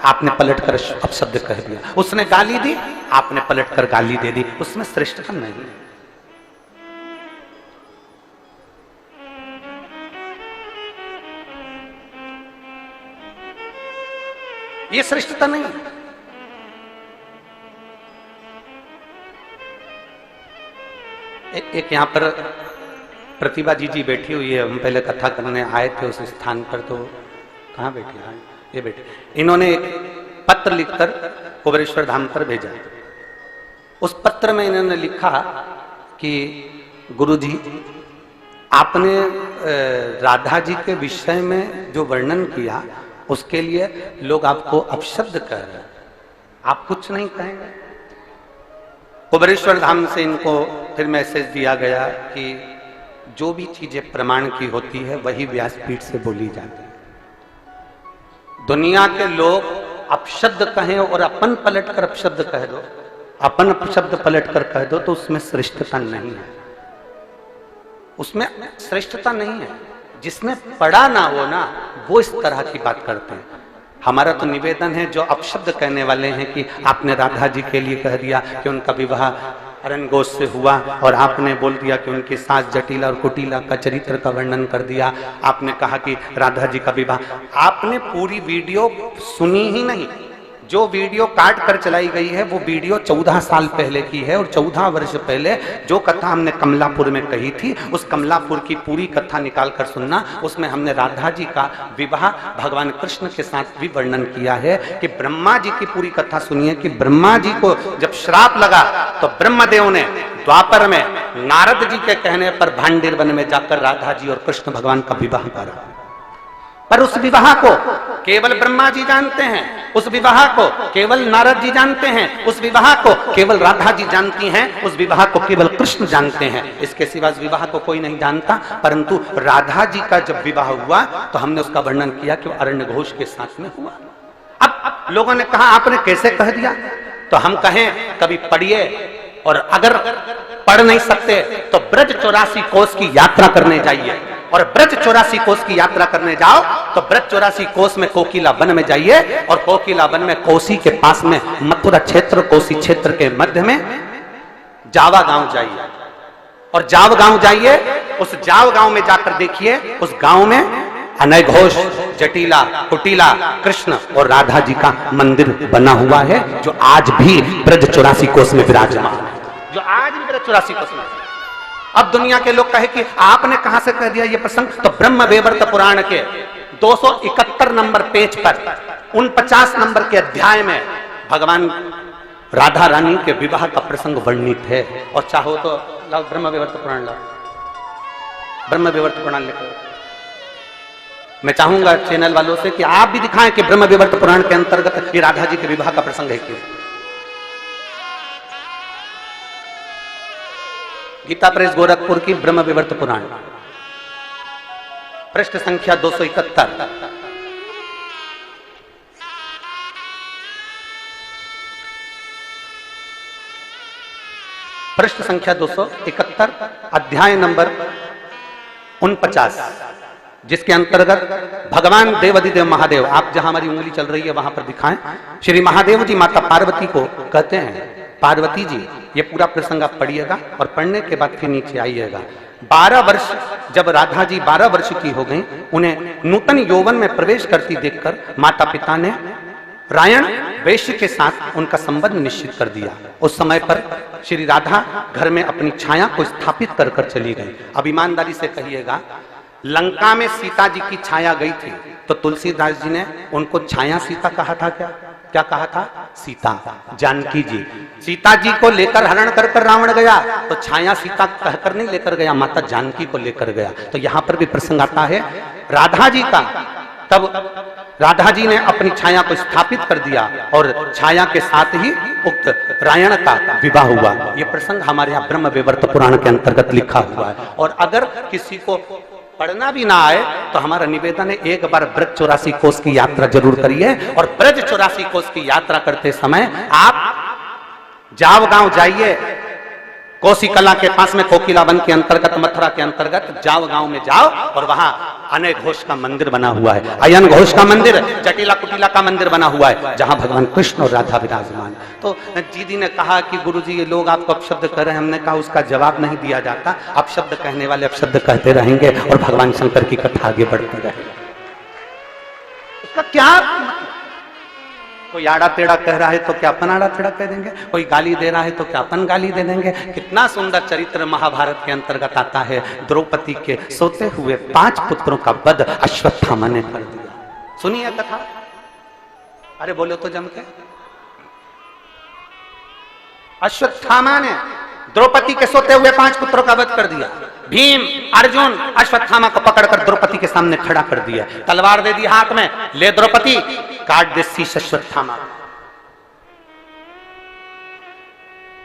आपने पलटकर अपशब्द कह दिया। उसने गाली दी, आपने पलटकर गाली दे दी। उसमें श्रेष्ठता नहीं। ये श्रेष्ठता नहीं। एक यहां पर प्रतिभा जी बैठी हुई है। हम पहले कथा करने आए थे उस स्थान पर, तो कहाँ बैठी है? ये बैठे। इन्होंने एक पत्र लिखकर कुबेरेश्वर धाम पर भेजा। उस पत्र में इन्होंने लिखा कि गुरुजी, आपने राधा जी के विषय में जो वर्णन किया उसके लिए लोग आपको अपशब्द कह रहे हैं, आप कुछ नहीं कहेंगे? कुबेरेश्वर धाम से इनको फिर मैसेज दिया गया कि जो भी चीजें प्रमाण की होती है वही व्यासपीठ से बोली जाती है। दुनिया के लोग अपशब्द कहें और अपन पलटकर अपशब्द कह दो, अपन अपशब्द पलटकर कह दो, तो उसमें श्रेष्ठता नहीं है। उसमें श्रेष्ठता नहीं है। जिसने पढ़ा ना हो ना, वो इस तरह की बात करते हैं। हमारा तो निवेदन है, जो अपशब्द कहने वाले हैं कि आपने राधा जी के लिए कह दिया कि उनका विवाह अरण्य घोष से हुआ, और आपने बोल दिया कि उनकी सास जटिला और कुटिला का चरित्र का वर्णन कर दिया, आपने कहा कि राधा जी का विवाह, आपने पूरी वीडियो सुनी ही नहीं। जो वीडियो काट कर चलाई गई है वो वीडियो 14 साल पहले की है, और 14 वर्ष पहले जो कथा हमने कमलापुर में कही थी, उस कमलापुर की पूरी कथा निकाल कर सुनना। उसमें हमने राधा जी का विवाह भगवान कृष्ण के साथ भी वर्णन किया है कि ब्रह्मा जी की पूरी कथा सुनिए कि ब्रह्मा जी को जब श्राप लगा तो ब्रह्मदेव ने द्वापर में नारद जी के कहने पर भांडीर वन में जाकर राधा जी और कृष्ण भगवान का विवाह करा। पर उस विवाह को केवल ब्रह्मा जी जानते हैं, उस विवाह को केवल नारद जी जानते हैं, उस विवाह को केवल राधा जी जानती हैं, उस विवाह को केवल कृष्ण जानते हैं। इसके सिवा इस विवाह को कोई नहीं जानता। परंतु राधा जी का जब विवाह हुआ तो हमने उसका वर्णन किया कि अरण्य घोष के साथ में हुआ। अब लोगों ने कहा आपने कैसे कह दिया? तो हम कहें कभी पढ़िए, और अगर पढ़ नहीं सकते तो ब्रज 84 कोस की यात्रा करने जाइए, और ब्रज 84 कोस की यात्रा करने जाओ तो ब्रज 84 कोस में कोकिला वन में जाइए, और कोकिला वन में कोसी के पास में मथुरा क्षेत्र, कोसी क्षेत्र के मध्य में जावा गांव जाइए, और जाव गांव जाइए। उस जाव गांव में जाकर देखिए, उस गांव में अनय घोष, जटिला, कुटिला, कृष्ण और राधा जी का मंदिर बना हुआ है, जो आज भी ब्रज 84 कोस में विराजमान है, जो आज भी ब्रज 84 कोस में। अब दुनिया के लोग कहे कि आपने कहां से कह दिया ये प्रसंग? तो ब्रह्म वैवर्त पुराण के 271 नंबर पेज पर 49 नंबर के अध्याय में भगवान राधा रानी के विवाह का प्रसंग वर्णित है। और चाहो तो लाओ ब्रह्म वैवर्त पुराण लाओ। ब्रह्म विवर्त पुराण लिखा। मैं चाहूंगा चैनल वालों से कि आप भी दिखाएं कि ब्रह्म विवर्त पुराण के अंतर्गत ये राधा जी के विवाह का प्रसंग है क्यों। गीता प्रेस गोरखपुर की ब्रह्म विवर्त पुराण, पृष्ठ संख्या 271। पृष्ठ संख्या 271, अध्याय नंबर 49, जिसके अंतर्गत भगवान देवाधिदेव महादेव, आप जहां हमारी उंगली चल रही है वहां पर दिखाएं, श्री महादेव जी माता पार्वती को कहते हैं, पार्वती जी, ये पूरा प्रसंग आप पढ़िएगा और पढ़ने के बाद फिर नीचे आइएगा। 12 वर्ष, जब राधा जी 12 वर्ष की हो गई, उन्हें नूतन यौवन में प्रवेश करती देखकर माता पिता ने रायण वैश्य के साथ उनका संबंध निश्चित कर दिया। उस समय पर श्री राधा घर में अपनी छाया को स्थापित कर कर चली गई। अब ईमानदारी से कहिएगा, लंका में सीता जी की छाया गई थी तो तुलसीदास जी ने उनको छाया सीता कहा था क्या? क्या कहा था? सीता, जानकी जी। सीता जी को लेकर हरण कर कर रावण गया तो छाया सीता कहकर नहीं लेकर गया, माता जानकी को लेकर गया। तो यहां पर भी प्रसंग आता है राधा जी का। तब राधा जी ने अपनी छाया को स्थापित कर दिया और छाया के साथ ही उक्त रायण का विवाह हुआ। यह प्रसंग हमारे यहाँ ब्रह्म विवर्त पुराण के अंतर्गत लिखा हुआ है। और अगर किसी को पढ़ना भी ना आए तो हमारा निवेदन है, एक बार ब्रज 84 कोस की यात्रा जरूर करिए। और ब्रज 84 कोस की यात्रा करते समय आप जाव गांव जाइए, कोसी कला के पास में कोकिला वन के अंतर्गत, मथुरा के अंतर्गत जाव गांव में जाओ और वहां अनय घोष का मंदिर बना हुआ है, अयन घोष का मंदिर, जटिला कुटिला का मंदिर बना हुआ है, जहां भगवान कृष्ण और राधा विराजमान। तो दीदी ने कहा कि गुरुजी ये लोग आपको अपशब्द कर रहे हैं। हमने कहा उसका जवाब नहीं दिया जाता, अपशब्द कहने वाले अपशब्द कहते रहेंगे और भगवान शंकर की कथा आगे बढ़ती रहेगी। उसका क्या, कोई आड़ा टेढ़ा कह रहा है तो क्या अपन आड़ा टेढ़ा कह देंगे, कोई गाली दे रहा है तो क्या अपन गाली दे देंगे। कितना सुंदर चरित्र महाभारत के अंतर्गत आता है। द्रौपदी के सोते हुए 5 पुत्रों का वध अश्वत्थामा ने कर दिया। सुनिए कथा, अरे बोलो तो जम के। अश्वत्थामा ने द्रौपदी के सोते हुए 5 पुत्रों का वध कर दिया। भीम अर्जुन अश्वत्थामा को पकड़कर द्रौपदी के सामने खड़ा कर दिया, तलवार दे दी हाथ में, ले द्रौपदी काट दे शीश अश्वत्थामा।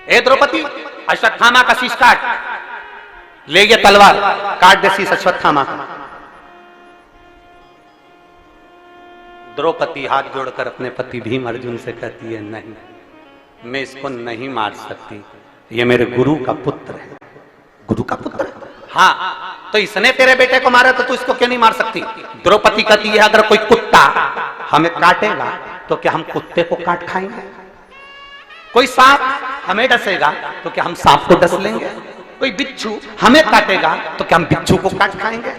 ए द्रौपदी, अश्वत्थामा का शीश काट, ले ये तलवार, काट दे शीश अश्वत्थामा का। द्रौपदी हाथ जोड़कर अपने पति भीम अर्जुन से कहती है, नहीं, मैं इसको नहीं मार सकती, ये मेरे गुरु का पुत्र है। गुरु का पुत्र है? हाँ, तो इसने तेरे बेटे को मारा तो तू इसको क्यों नहीं मार सकती? द्रौपदी कहती है, अगर कोई कुत्ता हमें काटेगा तो क्या हम कुत्ते को काट खाएंगे? कोई सांप हमें डसेगा तो क्या हम सांप को डस लेंगे? कोई बिच्छू हमें काटेगा तो क्या हम बिच्छू को काट खाएंगे?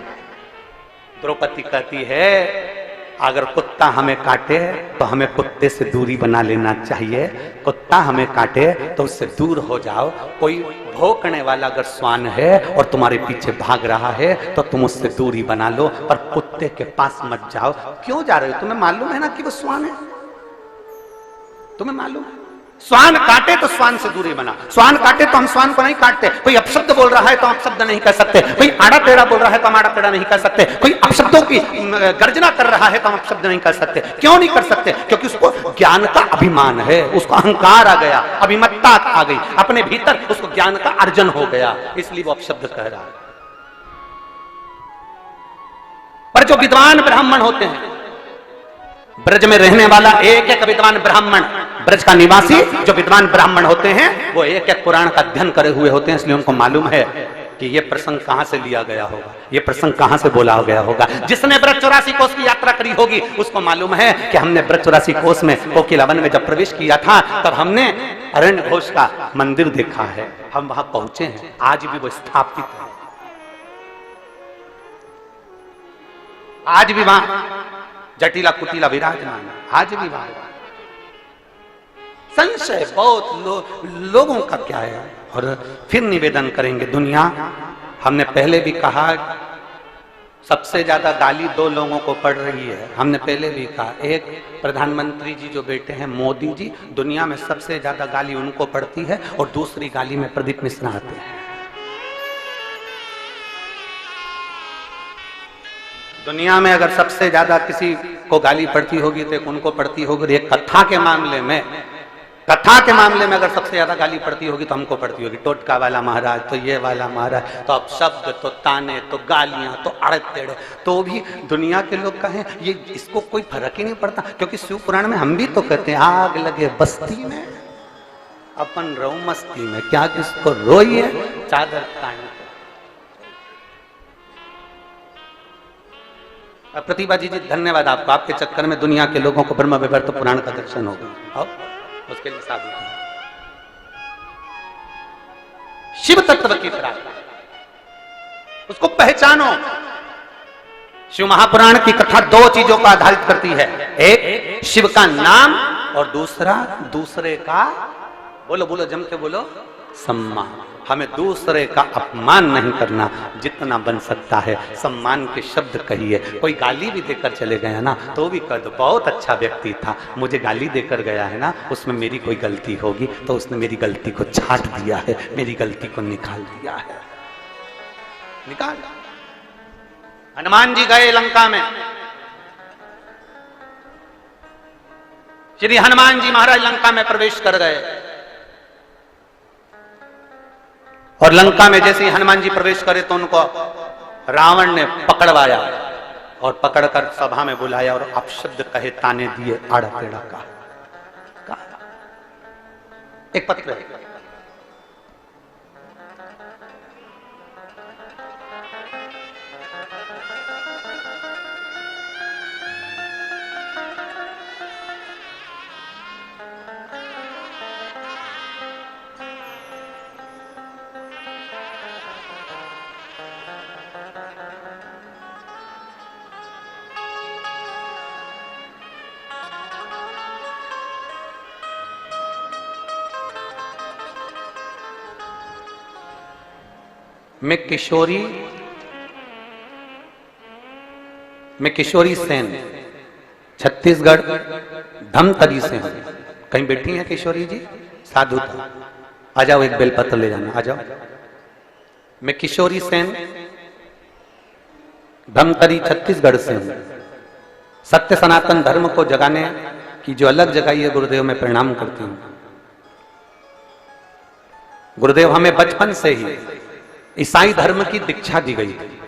द्रौपदी कहती है, अगर कुत्ता हमें काटे तो हमें कुत्ते से दूरी बना लेना चाहिए। कुत्ता हमें काटे तो उससे दूर हो जाओ। कोई भौंकने वाला अगर श्वान है और तुम्हारे पीछे भाग रहा है तो तुम उससे दूरी बना लो, पर कुत्ते के पास मत जाओ। क्यों जा रहे हो? तुम्हें मालूम है ना कि वो श्वान है, तुम्हें मालूम है। श्वान काटे तो श्वान से दूरी बना, श्वान काटे तो हम श्वान को नहीं काटते। कोई अपशब्द बोल रहा है तो हम अपशब्द नहीं कह सकते, कोई आड़ा टेढ़ा बोल रहा है तो हम आड़ा टेढ़ा नहीं कह सकते, कोई अपशब्दों की गर्जना कर रहा है तो हम अपशब्द नहीं कर सकते। क्यों नहीं कर सकते? क्योंकि उसको ज्ञान का अभिमान है, उसको अहंकार आ गया, अभिमत्ता आ गई, अपने भीतर उसको ज्ञान का अर्जन हो गया, इसलिए वो अपशब्द कह रहा है। पर जो विद्वान ब्राह्मण होते हैं, ब्रज में रहने वाला एक एक विद्वान ब्राह्मण, ब्रज का निवासी जो विद्वान ब्राह्मण होते हैं, वो एक एक पुराण का अध्ययन करे हुए होते हैं, इसलिए उनको मालूम है कि ये प्रसंग कहां से लिया गया होगा, ये प्रसंग कहां से बोला गया होगा। जिसने ब्रज 84 कोस की यात्रा करी होगी उसको मालूम है कि हमने ब्रज 84 कोस में कोकिला वन में जब प्रवेश किया था तब हमने अरण्य घोष का मंदिर देखा है, हम वहां पहुंचे हैं, आज भी वो स्थापित है, आज भी वहां जटिला कुटिला विराजमान, आज भी वहां। संशय बहुत लोगों का क्या है। और फिर निवेदन करेंगे, दुनिया, हमने पहले भी कहा, सबसे ज्यादा गाली 2 लोगों को पड़ रही है। हमने पहले भी कहा, एक प्रधानमंत्री जी जो बेटे हैं मोदी जी, दुनिया में सबसे ज्यादा गाली उनको पड़ती है, और दूसरी गाली में प्रदीप मिश्रा आते हैं। दुनिया में अगर सबसे ज्यादा किसी को गाली पड़ती होगी तो एक उनको पड़ती होगी। एक कथा के मामले में अगर सबसे ज्यादा गाली पड़ती होगी तो हमको पड़ती होगी। टोटका वाला महाराज, तो ये वाला महाराज, तो अब शब्द, तो ताने, तो गालियां, तो अड़े टेढ़े, तो भी दुनिया के लोग कहें ये इसको कोई फर्क ही नहीं पड़ता। क्योंकि शिव पुराण में हम भी तो कहते हैं आग लगे बस्ती में अपन रो मस्ती में, क्या किसको रोइए चादर ताने। प्रतिभा जी धन्यवाद आपको। आपके चक्कर में दुनिया के लोगों को ब्रह्म विवर्त पुराण का दर्शन होगा। और उसके लिए साधु शिव तत्व की प्रार्थना, उसको पहचानो। शिव महापुराण की कथा दो चीजों पर आधारित करती है, एक शिव का नाम और दूसरे का बोलो बोलो जम के बोलो सम्मान। हमें दूसरे का अपमान नहीं करना, जितना बन सकता है सम्मान के शब्द कहिए। कोई गाली भी देकर चले गया ना तो भी कह दो बहुत अच्छा व्यक्ति था, मुझे गाली देकर गया है ना, उसमें मेरी कोई गलती होगी तो उसने मेरी गलती को छाट दिया है, मेरी गलती को निकाल दिया है। निकाल। हनुमान जी गए लंका में, श्री हनुमान जी महाराज लंका में प्रवेश कर गए और लंका में जैसे ही हनुमान जी प्रवेश करे तो उनको रावण ने पकड़वाया और पकड़कर सभा में बुलाया और अपशब्द कहे, ताने दिए, आड़ा टेढ़ा कहा। एक पत्र है, मैं किशोरी सेन छत्तीसगढ़ धमतरी से हूं। कहीं बैठी हैं किशोरी जी? साधु था। आ जाओ, एक बेलपत्र ले जाना, आ जाओ। मैं किशोरी सेन धमतरी छत्तीसगढ़ से हूं। सत्य सनातन धर्म को जगाने की जो अलग जगाई है गुरुदेव, मैं प्रणाम करती हूं। गुरुदेव हमें बचपन से ही ईसाई धर्म की दीक्षा दी गई थी।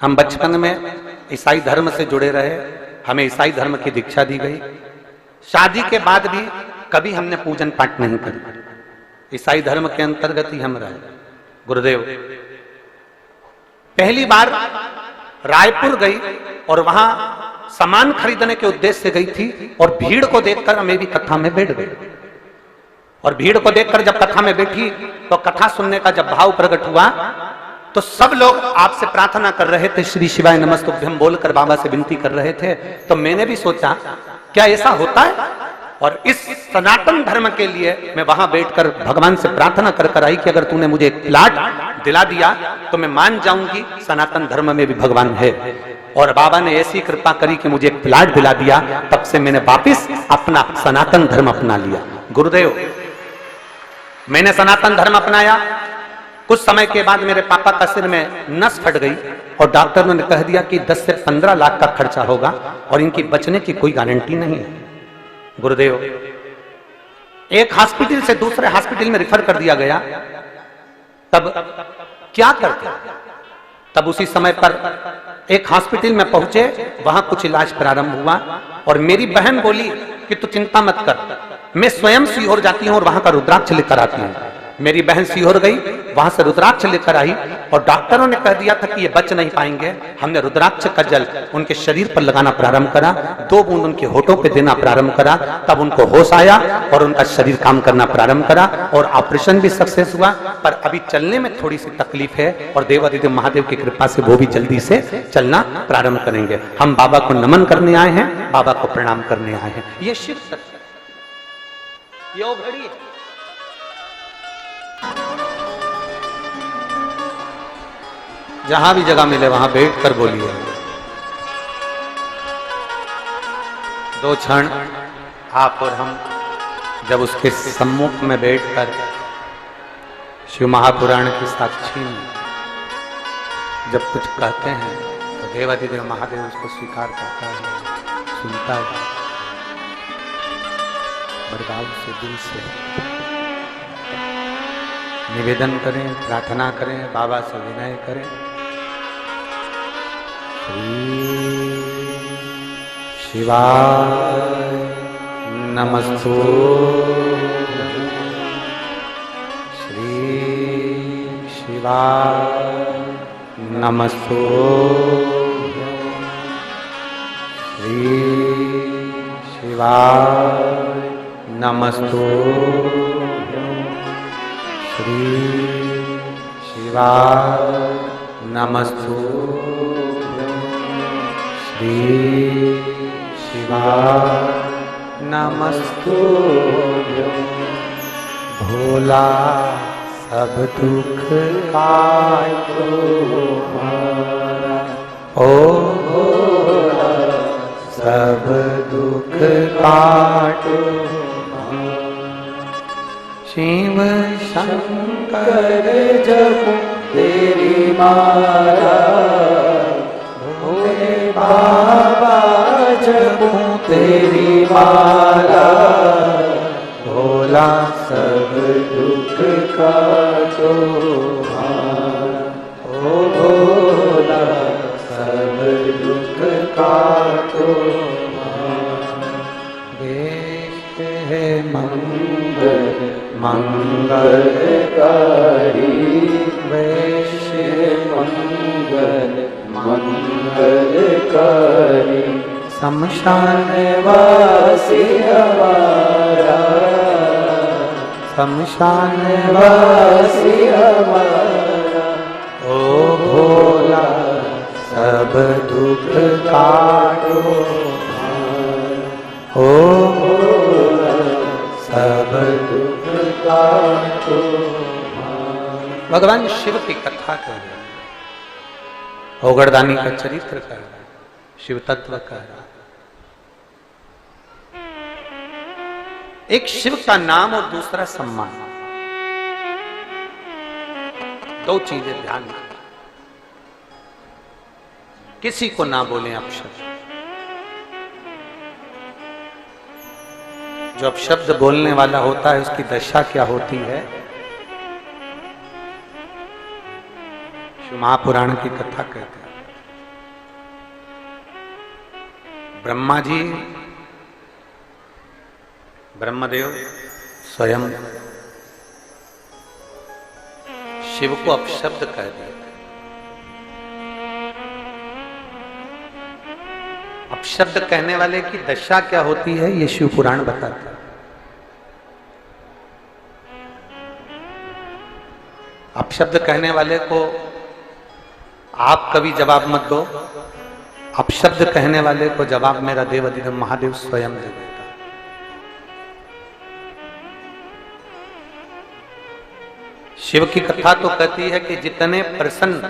हम बचपन में ईसाई धर्म से जुड़े रहे, हमें ईसाई धर्म की दीक्षा दी गई। शादी के बाद भी कभी हमने पूजन पाठ नहीं करी, ईसाई धर्म के अंतर्गत ही हम रहे। गुरुदेव पहली बार रायपुर गई और वहां सामान खरीदने के उद्देश्य से गई थी और भीड़ को देखकर हमें भी कथा में बैठ गई। और भीड़ को देखकर जब कथा में बैठी तो कथा सुनने का जब भाव प्रकट हुआ तो सब लोग आपसे प्रार्थना कर रहे थे, श्री शिवाय नमस्तुभ्यम बोलकर बाबा से विनती कर रहे थे। तो मैंने भी सोचा क्या ऐसा होता है, और इस सनातन धर्म के लिए मैं वहां बैठकर भगवान से प्रार्थना कर आई कि अगर तूने मुझे एक प्लाट दिला दिया तो मैं मान जाऊंगी सनातन धर्म में भी भगवान है। और बाबा ने ऐसी कृपा करी कि मुझे एक प्लाट दिला दिया। तब से मैंने वापिस अपना सनातन धर्म अपना लिया। गुरुदेव मैंने सनातन धर्म अपनाया। कुछ समय के बाद मेरे पापा का सिर में नस फट गई और डॉक्टरों ने कह दिया कि 10 से 15 लाख का खर्चा होगा और इनकी बचने की कोई गारंटी नहीं है। गुरुदेव एक हॉस्पिटल से दूसरे हॉस्पिटल में रिफर कर दिया गया। तब क्या करते? तब उसी समय पर एक हॉस्पिटल में पहुंचे, वहां कुछ इलाज प्रारंभ हुआ और मेरी बहन बोली कि तू चिंता मत कर, मैं स्वयं सीहोर जाती हूं और वहां का रुद्राक्ष लेकर आती हूं। मेरी बहन सीहोर गई, वहां से रुद्राक्ष लेकर आई और डॉक्टरों ने कह दिया था कि ये बच नहीं पाएंगे। हमने रुद्राक्ष का जल उनके शरीर पर लगाना प्रारंभ करा, 2 बूंद उनके होठों पे देना प्रारंभ करा, तब उनको होश आया और उनका शरीर काम करना प्रारंभ करा और ऑपरेशन भी सक्सेस हुआ। पर अभी चलने में थोड़ी सी तकलीफ है और देवादिदेव महादेव की कृपा से वो भी जल्दी से चलना प्रारंभ करेंगे। हम बाबा को नमन करने आए हैं, बाबा को प्रणाम करने आए हैं। ये शिव सत्य, ये वो घड़ी है। जहां भी जगह मिले वहां बैठकर बोलिए। 2 क्षण आप और हम जब उसके सम्मुख में बैठकर शिव महापुराण की साक्षी में जब कुछ कहते हैं तो देवाधिदेव महादेव उसको स्वीकार करता है, सुनता है, बड़भाव से दिल से निवेदन करें, प्रार्थना करें, बाबा से विनय करें। श्री शिवाय नमस्तु, श्री शिवाय नमस्तु, श्री शिवाय नमस्तु, श्री शिवाय नमस्तु, श्री शिवाय नमस्तु। भोला सब दुख काटो हमारा, ओ भोला सब दुख काटो हमारा। शिव शंकर जप तेरी माला, भोले बाबा जपूं तेरी माला, भोला सब दुख काटो हमारा, ओ भोला सब दुख काटो हमारा। देश है मंगल मंगलकारी, वेश मंगल मंगलकारी, शमशान वासी हमारा, शमशान वासी हमारा, ओ भोला सब दुख काटो हमारा, ओ भोला सब दुख काटो हमारा। भगवान शिव की कथा कर रहे, ओगरदानी का चरित्र कर रहा, शिव तत्व का। एक शिव का नाम और दूसरा सम्मान, दो चीजें ध्यान रखें। किसी को ना बोलें अपशब्द। जो अपशब्द बोलने वाला होता है उसकी दशा क्या होती है, शिव महापुराण की कथा कहते हैं। ब्रह्मा जी, ब्रह्मदेव स्वयं शिव को अपशब्द कह दिया। अपशब्द कहने वाले की दशा क्या होती है ये शिव पुराण बताता है। अपशब्द कहने वाले को आप कभी जवाब मत दो, अपशब्द कहने वाले को जवाब मेरा देवाधिदेव महादेव स्वयं दे देता। शिव की कथा तो कहती है कि जितने प्रसन्न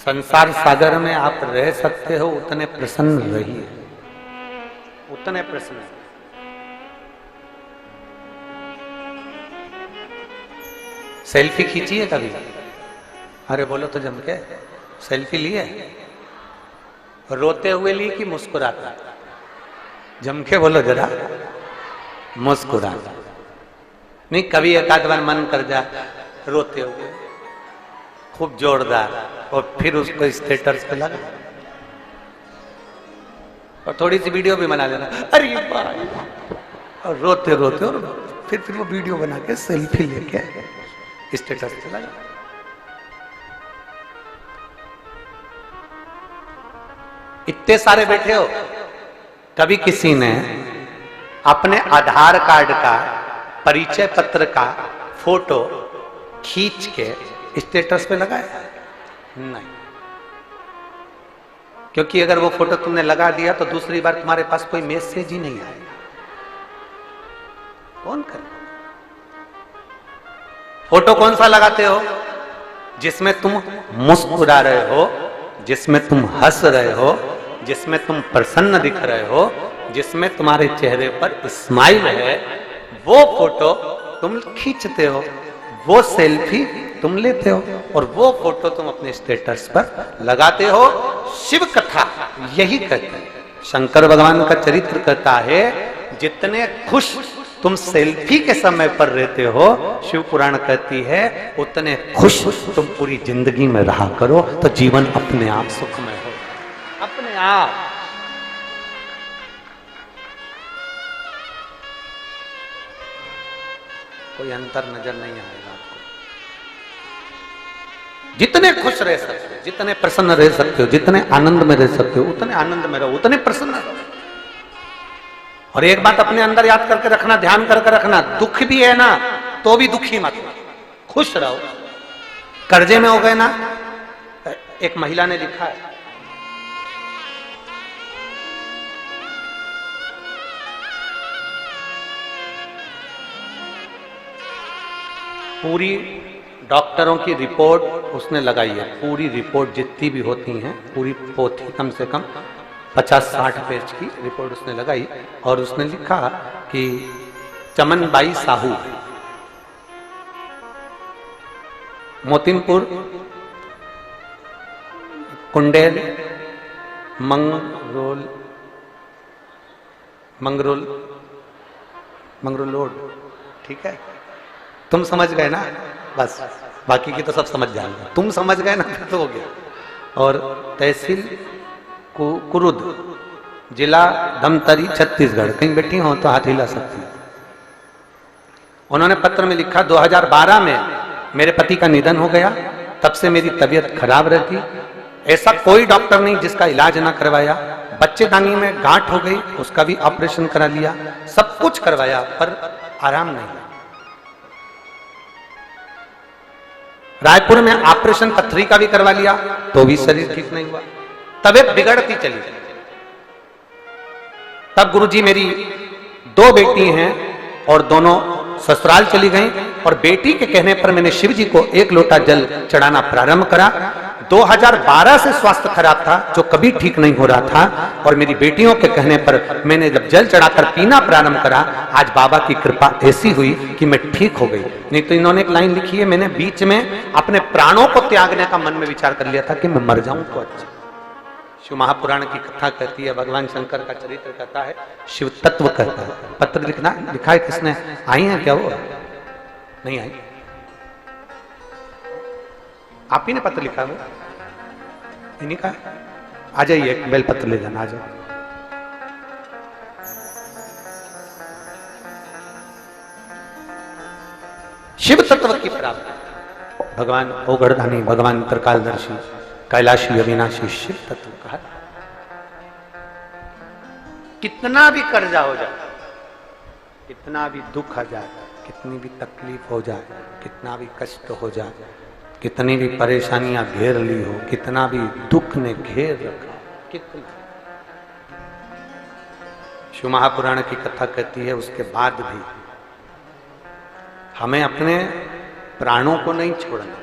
संसार सागर में आप रह सकते हो उतने प्रसन्न रहिए, उतने प्रसन्न। सेल्फी खींची है कभी? अरे बोलो तो जम के, सेल्फी ली है? रोते हुए ली कि मुस्कुराता? जम के बोलो जरा, मुस्कुराता। नहीं, कभी एक आध बार मन कर जा रोते हुए खूब जोरदार, और फिर उसको स्टेटस पे लगा और थोड़ी सी वीडियो भी बना देना, अरे भाई, और रोते रोते, और फिर वो वीडियो बना के सेल्फी लेके स्टेटस पे लगा। इतने सारे बैठे हो, कभी किसी ने अपने आधार कार्ड का, परिचय पत्र का फोटो खींच के स्टेटस पे लगाया? नहीं, क्योंकि अगर वो फोटो तुमने लगा दिया तो दूसरी बार तुम्हारे पास कोई मैसेज ही नहीं आएगा। कौन करे? फोटो कौन सा लगाते हो? जिसमें तुम मुस्कुरा रहे हो, जिसमें तुम हंस रहे हो, जिसमें तुम प्रसन्न दिख रहे हो, जिसमें तुम्हारे चेहरे पर स्माइल है, वो फोटो तुम खींचते हो, वो सेल्फी तुम लेते हो और वो फोटो तुम अपने स्टेटस पर लगाते हो। शिव कथा यही कहते हैं, शंकर भगवान का चरित्र कहता है जितने खुश तुम सेल्फी के समय पर रहते हो, शिव पुराण कहती है उतने खुश तुम पूरी जिंदगी में रहा करो, तो जीवन अपने आप सुखमय हो, अपने आप। कोई अंतर नजर नहीं आएगा आपको। जितने खुश रह सकते हो, जितने प्रसन्न रह सकते हो, जितने आनंद में रह सकते हो, उतने आनंद में रहो, उतने प्रसन्न रहो। और एक बात अपने अंदर याद करके रखना, ध्यान करके रखना, दुख भी है ना तो भी दुखी मत, खुश रहो। कर्जे में हो गए ना, एक महिला ने लिखा है, पूरी डॉक्टरों की रिपोर्ट उसने लगाई है, पूरी रिपोर्ट जितनी भी होती हैं, पूरी पोथी कम से कम 50-60 पेज की रिपोर्ट उसने लगाई और उसने लिखा कि चमनबाई साहू, मोतिनपुर, कुंडेल, मंगरोलोड, ठीक है, तुम समझ गए ना, बस बाकी की तो सब समझ जाएंगे, तुम समझ गए ना तो हो गया। और तहसील कुरुद, जिला धमतरी, छत्तीसगढ़, कहीं बैठी हो तो हाथ हिला सकती है। उन्होंने पत्र में लिखा 2012 में मेरे पति का निधन हो गया, तब से मेरी तबीयत खराब रहती, ऐसा कोई डॉक्टर नहीं जिसका इलाज ना करवाया, बच्चेदानी में गांठ हो गई, उसका भी ऑपरेशन करा लिया, सब कुछ करवाया पर आराम नहीं। रायपुर में ऑपरेशन पथरी का भी करवा लिया तो भी शरीर ठीक नहीं हुआ, तबीयत बिगड़ती चली गई। तब गुरुजी, मेरी 2 बेटी हैं और दोनों ससुराल चली गईं, और बेटी के कहने पर मैंने शिव जी को 1 लोटा जल चढ़ाना प्रारंभ करा। 2012 से स्वास्थ्य खराब था जो कभी ठीक नहीं हो रहा था, और मेरी बेटियों के कहने पर मैंने जब जल चढ़ाकर पीना प्रारंभ करा, आज बाबा की कृपा ऐसी हुई कि मैं ठीक हो गई। नहीं तो इन्होंने एक लाइन लिखी है, मैंने बीच में अपने प्राणों को त्यागने का मन में विचार कर लिया था कि मैं मर जाऊं तो अच्छा। शिव महापुराण की कथा कहती है, भगवान शंकर का चरित्र कहता है, शिव तत्व कहता है। पत्र लिखा है किसने? आई है क्या वो? नहीं आई, आप ही ने पत्र लिखा है, इन्हीं का। आ जाइए, बेल पत्र ले जाना, आ जाओ। शिव तत्व की प्राप्ति, भगवान ओगढ़धानी, भगवान त्रिकालदर्शी, कैलाशी, अविनाशी शिव तत्व कहा। कितना भी कर्जा हो जाए, कितना भी दुख आ जाए, कितनी भी तकलीफ हो जाए, कितना भी कष्ट हो जाए, कितनी भी परेशानियां घेर ली हो, कितना भी दुख ने घेर रखा, कितना, शिव महापुराण की कथा कहती है उसके बाद भी हमें अपने प्राणों को नहीं छोड़ना।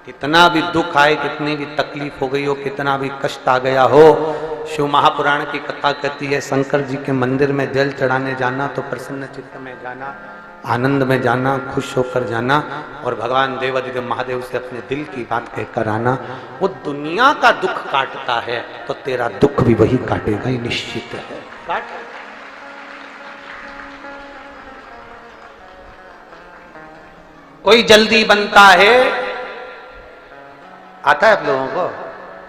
कितना भी दुख आए, कितनी भी तकलीफ हो गई हो, कितना भी कष्ट आ गया हो, शिव महापुराण की कथा कहती है शंकर जी के मंदिर में जल चढ़ाने जाना तो प्रसन्न चित्त में जाना, आनंद में जाना, खुश होकर जाना, और भगवान देवाधिदेव महादेव से अपने दिल की बात कहकर आना। वो दुनिया का दुख काटता है तो तेरा दुख भी वही काटेगा, ही निश्चित है, काट। कोई जल्दी बनता है, आता है आप लोगों को?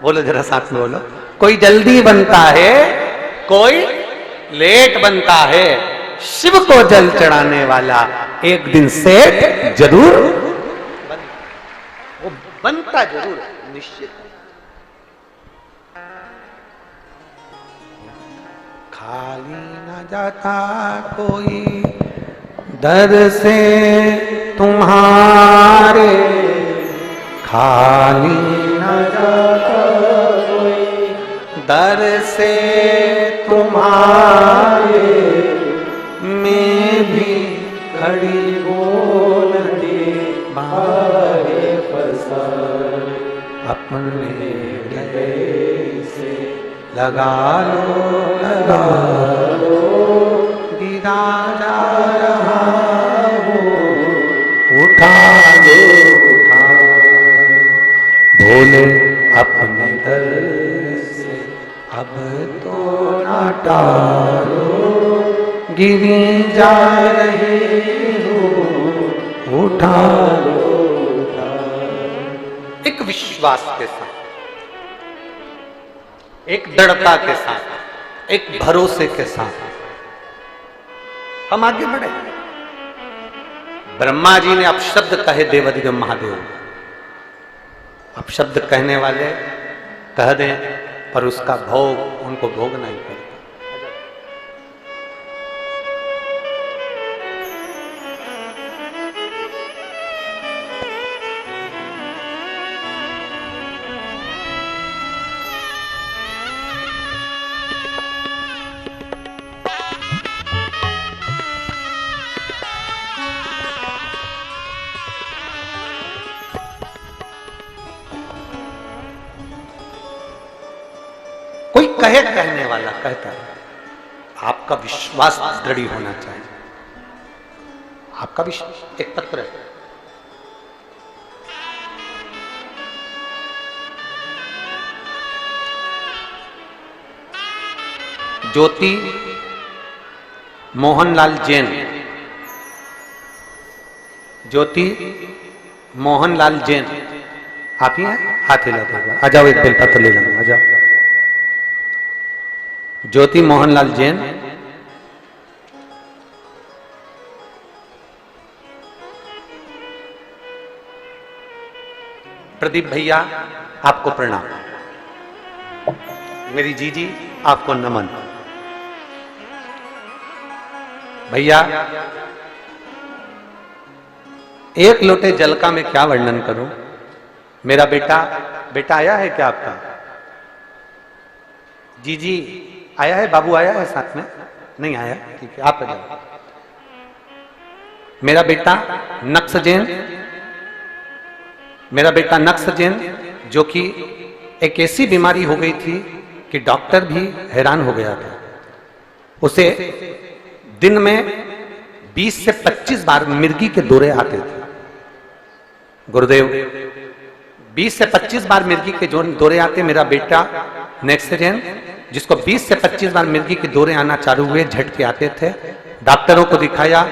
बोलो जरा साथ में बोलो। कोई जल्दी बनता है, कोई लेट बनता है, शिव को जल चढ़ाने वाला एक दिन सेठ जरूर वो बनता जरूर है, निश्चित। खाली न जाता कोई दर से तुम्हारे, खाली न जाता कोई दर से तुम्हारे, मैं भी खड़ी बोल दे बारे पसारे, अपने गले से लगा लो, गिरा जा रहा हो, उठा उतारो, गिरी जा रहे हो उठा लो। एक विश्वास के साथ, एक दृढ़ता के साथ, एक भरोसे के साथ हम आगे बढ़े। ब्रह्मा जी ने अपशब्द कहे देवाधिदेव महादेव, अपशब्द कहने वाले कह दें पर उसका भोग उनको भोगना ही पड़ता। कोई कहे, कहने वाला कहता है, आपका विश्वास दृढ़ होना चाहिए। आपका विश्वास एक तत्व है। ज्योति मोहनलाल जैन, ज्योति मोहनलाल जैन, आप ही हैं? हाथ हिला दो, आ जाओ, एक बेलपत्र ले जाओ, आ जाओ। ज्योति मोहनलाल जैन प्रदीप भैया आपको प्रणाम, मेरी जीजी आपको नमन। भैया एक लोटे जल का मैं क्या वर्णन करूं। मेरा बेटा आया है क्या आपका? जीजी आया है, बाबू आया है साथ में? नहीं आया, ठीक है, आप आ जाओ। मेरा बेटा नक्स जैन, मेरा बेटा नक्स जैन, जो कि एक ऐसी बीमारी हो गई थी कि डॉक्टर भी हैरान हो गया था। उसे दिन में 20 से 25 बार मिर्गी के दौरे आते थे। गुरुदेव 20 से 25 बार मिर्गी के जो दौरे आते। मेरा बेटा नेक्स्ट जैन, जिसको 20 से 25 बार मिर्गी के दौरे आना चालू हुए, झटके आते थे, डॉक्टरों को दिखाया,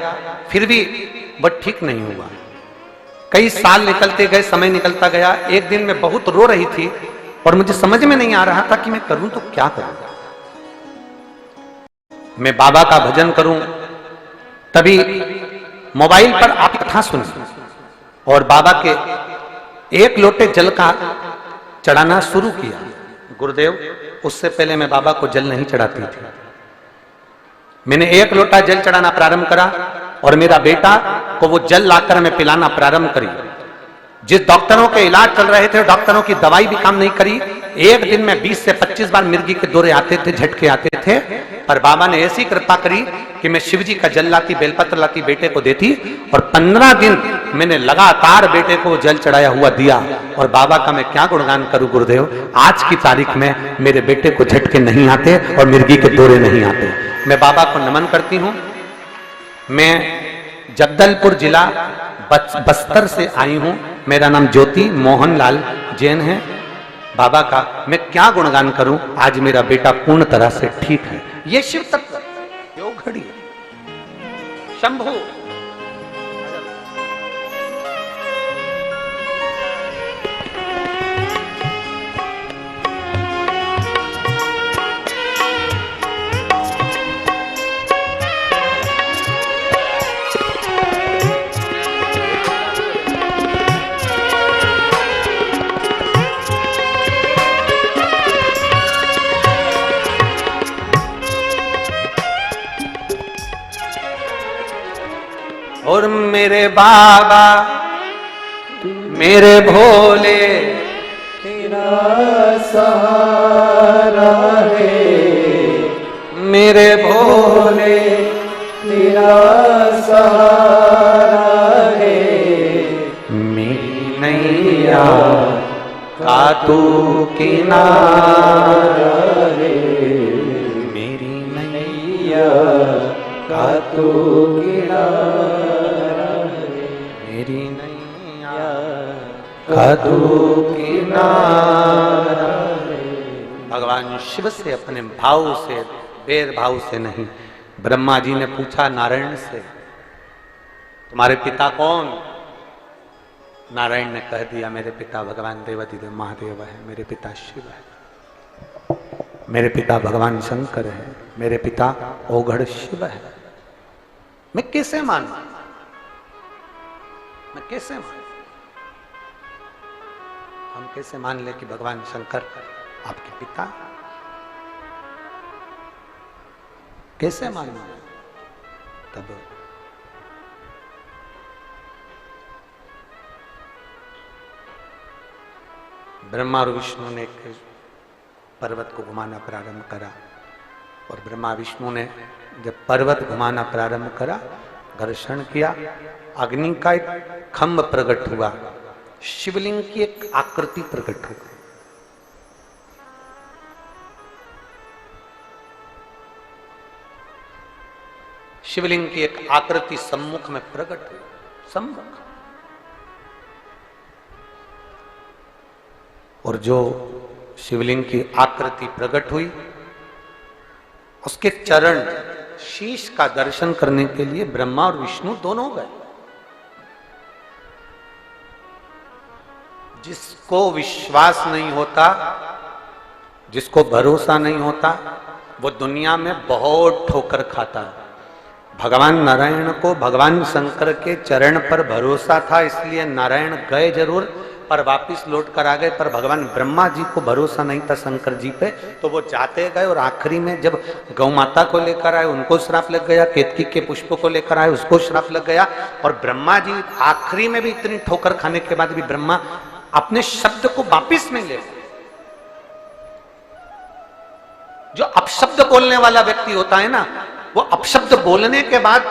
फिर भी वह ठीक नहीं हुआ। कई साल निकलते गए, समय निकलता गया। एक दिन मैं बहुत रो रही थी और मुझे समझ में नहीं आ रहा था कि मैं करूं तो क्या करूं। मैं बाबा का भजन करूं, तभी मोबाइल पर आप कथा सुनी और बाबा के एक लोटे जल का चढ़ाना शुरू किया। गुरुदेव उससे पहले मैं बाबा को जल नहीं चढ़ाती थी। मैंने एक लोटा जल चढ़ाना प्रारंभ करा और मेरा बेटा को वो जल लाकर मैं पिलाना प्रारंभ करी। जिस डॉक्टरों के इलाज चल रहे थे, डॉक्टरों की दवाई भी काम नहीं करी। एक दिन में 20 से 25 बार मिर्गी के दौरे आते थे, झटके आते थे, पर बाबा ने ऐसी कृपा करी कि मैं शिव जी का जल लाती, बेलपत्र लाती, बेटे को देती और 15 दिन मैंने लगातार बेटे को जल चढ़ाया हुआ दिया। और बाबा का मैं क्या गुणगान करूं गुरुदेव। आज की तारीख में मेरे बेटे को झटके नहीं आते और मिर्गी के दौरे नहीं आते। मैं बाबा को नमन करती हूं। मैं जगदलपुर जिला बस्तर से आई हूं। मेरा नाम ज्योति मोहनलाल जैन है। बाबा का मैं क्या गुणगान करूं। आज मेरा बेटा पूर्ण तरह से ठीक है। ये शिव तत्व, योग घड़ी, शंभु। और मेरे बाबा मेरे भोले तेरा सहारा है, मेरे भोले तेरा सहारा है। मेरी नैया का तू किनारा है, मेरी नैया का तू किनारा है, मेरी नैया का तू किनारा। भगवान शिव से अपने भाव से भेदभाव से नहीं। ब्रह्मा जी ने पूछा नारायण से, तुम्हारे पिता कौन? नारायण ने कह दिया, मेरे पिता भगवान देवाधिदेव महादेव है, मेरे पिता शिव है, मेरे पिता भगवान शंकर है, मेरे पिता ओघड़ शिव है। मैं कैसे मानूं? मैं कैसे मानूं? हम कैसे मान ले कि भगवान शंकर आपके पिता? कैसे मानूं? तब ब्रह्मा और विष्णु ने एक पर्वत को घुमाना प्रारंभ करा, और ब्रह्मा विष्णु ने जब पर्वत घुमाना प्रारंभ करा, घर्षण किया, अग्नि का एक खंभ प्रकट हुआ, शिवलिंग की एक आकृति प्रकट हो गई। शिवलिंग की एक आकृति सम्मुख में प्रकट हुई, सम्मुख। और जो शिवलिंग की आकृति प्रकट हुई, उसके चरण शीश का दर्शन करने के लिए ब्रह्मा और विष्णु दोनों गए। जिसको विश्वास नहीं होता, जिसको भरोसा नहीं होता, वो दुनिया में बहुत ठोकर खाता है। भगवान नारायण को भगवान शंकर के चरण पर भरोसा था, इसलिए नारायण गए जरूर पर वापिस लौट कर आ गए। पर भगवान ब्रह्मा जी को भरोसा नहीं था शंकर जी पे, तो वो जाते गए, और आखिरी में जब गौ माता को लेकर आए उनको श्राप लग गया, केतकी के पुष्प को लेकर आए उसको श्राप लग गया, और ब्रह्मा जी आखिरी में भी इतनी ठोकर खाने के बाद भी ब्रह्मा अपने शब्द को वापिस नहीं ले। जो अपशब्द बोलने वाला व्यक्ति होता है ना, वो अपशब्द बोलने के बाद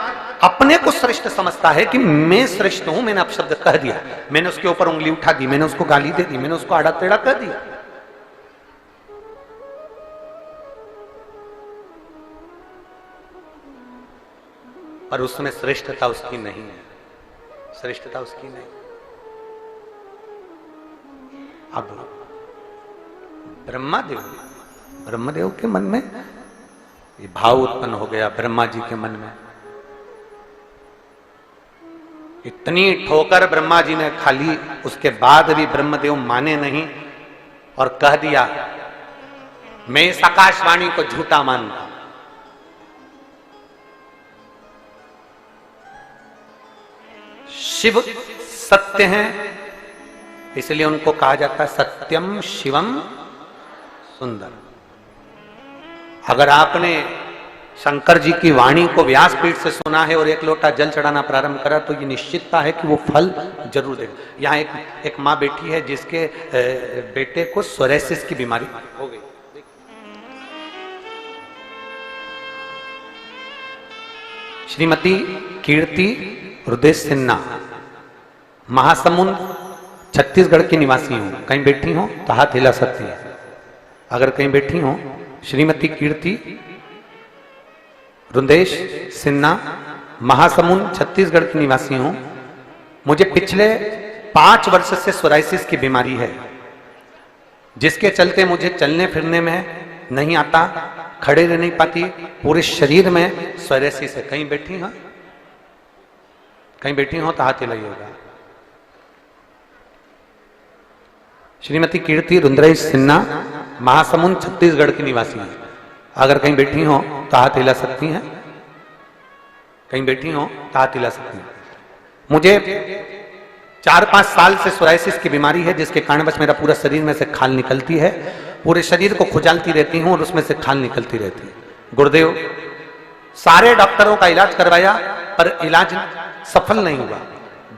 अपने को श्रेष्ठ समझता है कि मैं श्रेष्ठ हूं, मैंने अपशब्द कह दिया, मैंने उसके ऊपर उंगली उठा दी, मैंने उसको गाली दे दी, मैंने उसको आड़ा टेढ़ा कर दिया। पर उसमें श्रेष्ठता उसकी नहीं है, श्रेष्ठता उसकी नहीं। अब ब्रह्मदेव के मन में ये भाव उत्पन्न हो गया, ब्रह्मा जी के मन में इतनी ठोकर ब्रह्मा जी ने खाली, उसके बाद भी ब्रह्मदेव माने नहीं और कह दिया, मैं इस आकाशवाणी को झूठा मानता। शिव सत्य हैं, इसलिए उनको कहा जाता है सत्यम शिवम सुंदर। अगर आपने शंकर जी की वाणी को व्यासपीठ से सुना है और एक लोटा जल चढ़ाना प्रारंभ करा, तो ये निश्चितता है कि वो फल जरूर देगा। यहाँ एक माँ बैठी है जिसके बेटे को सोरेसिस की बीमारी हो गई। श्रीमती कीर्ति हृदय सिन्हा, महासमुंद छत्तीसगढ़ की निवासी हूं। कहीं बैठी हो तो हाथ हिला सकती है। अगर कहीं बैठी हो, श्रीमती कीर्ति रुंदेश सिन्हा, महासमुंद छत्तीसगढ़ की निवासी हूं। मुझे पिछले 5 वर्ष से सोराइसिस की बीमारी है, जिसके चलते मुझे चलने फिरने में नहीं आता, खड़े रह नहीं पाती, पूरे शरीर में सोराइसिस है। कहीं बैठी हो, कहीं बैठी हो तो हाथ हिलाइएगा। श्रीमती कीर्ति रुंदेश सिन्हा, महासमुंद छत्तीसगढ़ की निवासी है। अगर कहीं बैठी हो तो हाथ हिला सकती हैं, कहीं बैठी हो तो हाथ हिला सकती हैं। मुझे 4-5 साल से सोराइसिस की बीमारी है, जिसके कारणवश मेरा पूरा शरीर में से खाल निकलती है, पूरे शरीर को खुजालती रहती हूं और उसमें से खाल निकलती रहती है। गुरुदेव, सारे डॉक्टरों का इलाज करवाया पर इलाज सफल नहीं हुआ।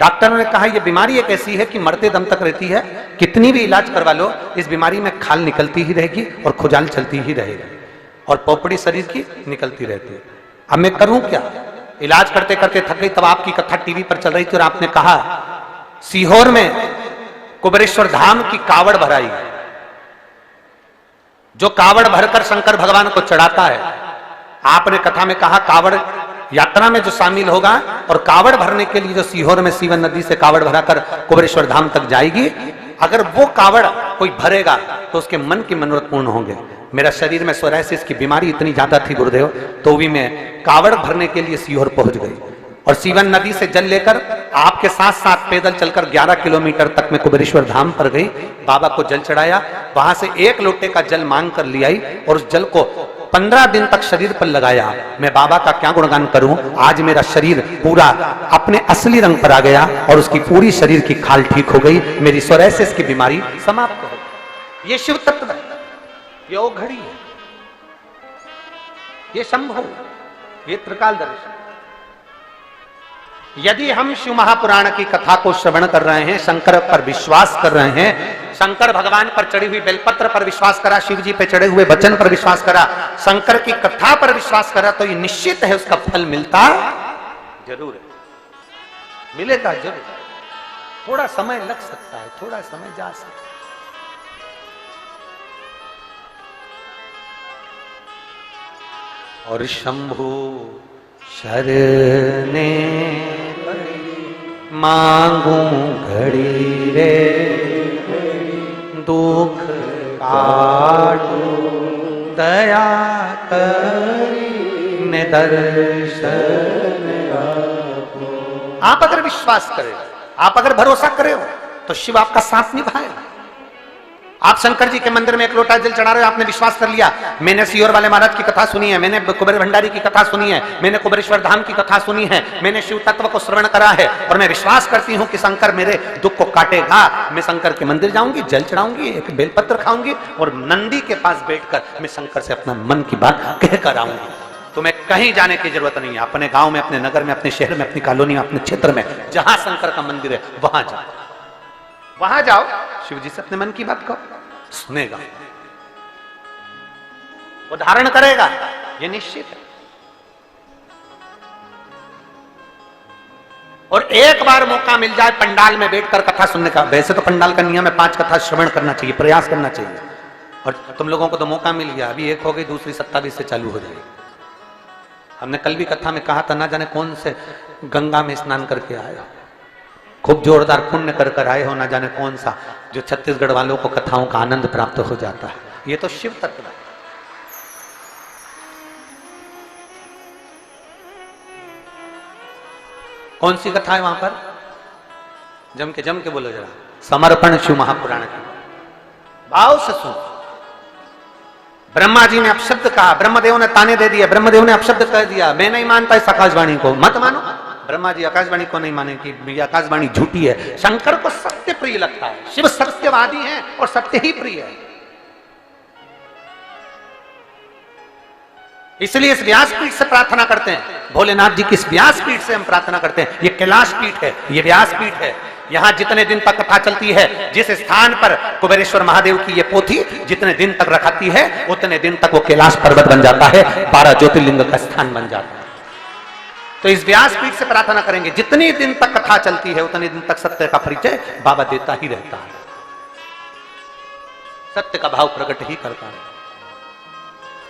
डॉक्टरों ने कहा यह बीमारी एक ऐसी है कि मरते दम तक रहती है, कितनी भी इलाज करवा लो इस बीमारी में खाल निकलती ही रहेगी और खुजाल चलती ही रहेगी और पोपड़ी शरीर की निकलती रहती है। अब मैं करूं क्या? इलाज करते करते थक गई। तब आपकी कथा टीवी पर चल रही थी और आपने कहा सीहोर में कुबेरेश्वर धाम की कावड़ भराई, जो कावड़ भरकर शंकर भगवान को चढ़ाता है। आपने कथा में कहा कावड़ यात्रा में जो शामिल होगा और कावड़ भरने के लिए जो सीहोर में सीवन नदी से कावड़ भराकर कुबेरेश्वर धाम तक जाएगी, अगर वो कावड़ कोई भरेगा तो उसके मन की मनोरथ पूर्ण होंगे। मेरा शरीर में सोरायसिस की बीमारी इतनी ज्यादा थी गुरुदेव, तो भी मैं कावड़ भरने के लिए सीहोर पहुंच गई और सीवन नदी से जल लेकर आपके साथ साथ पैदल चलकर 11 किलोमीटर तक मैं कुबेरेश्वर धाम पर गई, बाबा को जल चढ़ाया, वहां से 1 लोटे का जल मांग कर ले आई और उस जल को 15 दिन तक शरीर पर लगाया। मैं बाबा का क्या गुणगान करूं, आज मेरा शरीर पूरा अपने असली रंग पर आ गया और उसकी पूरी शरीर की खाल ठीक हो गई, मेरी सोरायसिस की बीमारी समाप्त हो गई। ये शिव तत्व है, ये वो घड़ी है, ये संभव, ये त्रिकालदर्शी। यदि हम शिव महापुराण की कथा को श्रवण कर रहे हैं, शंकर पर विश्वास कर रहे हैं, शंकर भगवान पर चढ़ी हुई बेलपत्र पर विश्वास करा, शिव जी पे चढ़े हुए वचन पर विश्वास करा, शंकर की कथा पर विश्वास करा, तो ये निश्चित है उसका फल मिलता जरूर है, मिलेगा जरूर। थोड़ा समय लग सकता है, थोड़ा समय जा सकता है। और शंभु शरणे मांगू घड़ी रे, दुख काटू दया करी निदर्शन। आप अगर विश्वास करें, आप अगर भरोसा करें तो शिव आपका साथ निभाएगा। आप शंकर जी के मंदिर में 1 लोटा जल चढ़ा रहे हो, आपने विश्वास कर लिया, मैंने सीहोर वाले महाराज की कथा सुनी है, मैंने कुबेर भंडारी की कथा सुनी है, मैंने कुबेरेश्वर धाम की कथा सुनी है, मैंने शिव तत्व को श्रवण करा है और मैं विश्वास करती हूं कि शंकर मेरे दुख को काटेगा। मैं शंकर के मंदिर जाऊंगी, जल चढ़ाऊंगी, एक बेलपत्र खाऊंगी और नंदी के पास बैठकर मैं शंकर से अपना मन की बात कहकर आऊंगी। तुम्हें कहीं जाने की जरूरत नहीं है, अपने गांव में, अपने नगर में, अपने शहर में, अपनी कॉलोनी में, अपने क्षेत्र में, जहां शंकर का मंदिर है वहां जाओ, वहां जाओ, शिव जी से अपने मन की बात कहो, सुनेगा, वो धारण करेगा, ये निश्चित है। और एक बार मौका मिल जाए पंडाल में बैठकर कथा सुनने का, वैसे तो पंडाल का नियम है 5 कथा श्रवण करना चाहिए, प्रयास करना चाहिए, और तुम लोगों को तो मौका मिल गया, अभी 1 हो गई, दूसरी 27 से चालू हो जाएगी। हमने कल भी कथा में कहा था, ना जाने कौन से गंगा में स्नान करके आए हो, खूब जोरदार पुण्य कर कर आए हो, ना जाने कौन सा, जो छत्तीसगढ़ वालों को कथाओं का आनंद प्राप्त हो जाता है। ये तो शिव तत्व है। कौन सी कथा है वहां पर, जम के बोलो जरा, समर्पण शिव महापुराण की, भाव से सुन। ब्रह्मा जी ने अपशब्द कहा, ब्रह्मदेव ने ताने दे दिए, ब्रह्मदेव ने अपशब्द कह दिया, मैं नहीं मानता इस आकाशवाणी को, मत मानो। ब्रह्मा जी आकाशवाणी को नहीं माने कि आकाशवाणी झूठी है। शंकर को सत्य प्रिय लगता है, शिव सत्यवादी है और सत्य ही प्रिय है। इसलिए इस व्यासपीठ से प्रार्थना करते हैं, भोलेनाथ जी की इस व्यासपीठ से हम प्रार्थना करते हैं। ये कैलाश पीठ है, ये व्यासपीठ है, यहां जितने दिन तक कथा चलती है, जिस स्थान पर कुबेरेश्वर महादेव की ये पोथी जितने दिन तक रखाती है, उतने दिन तक वो कैलाश पर्वत बन जाता है, 12 ज्योतिर्लिंग का स्थान बन जाता है। तो इस व्यासपीठ से प्रार्थना करेंगे, जितने दिन तक कथा चलती है उतने दिन तक सत्य का परिचय बाबा देता ही रहता है, सत्य का भाव प्रकट ही करता है।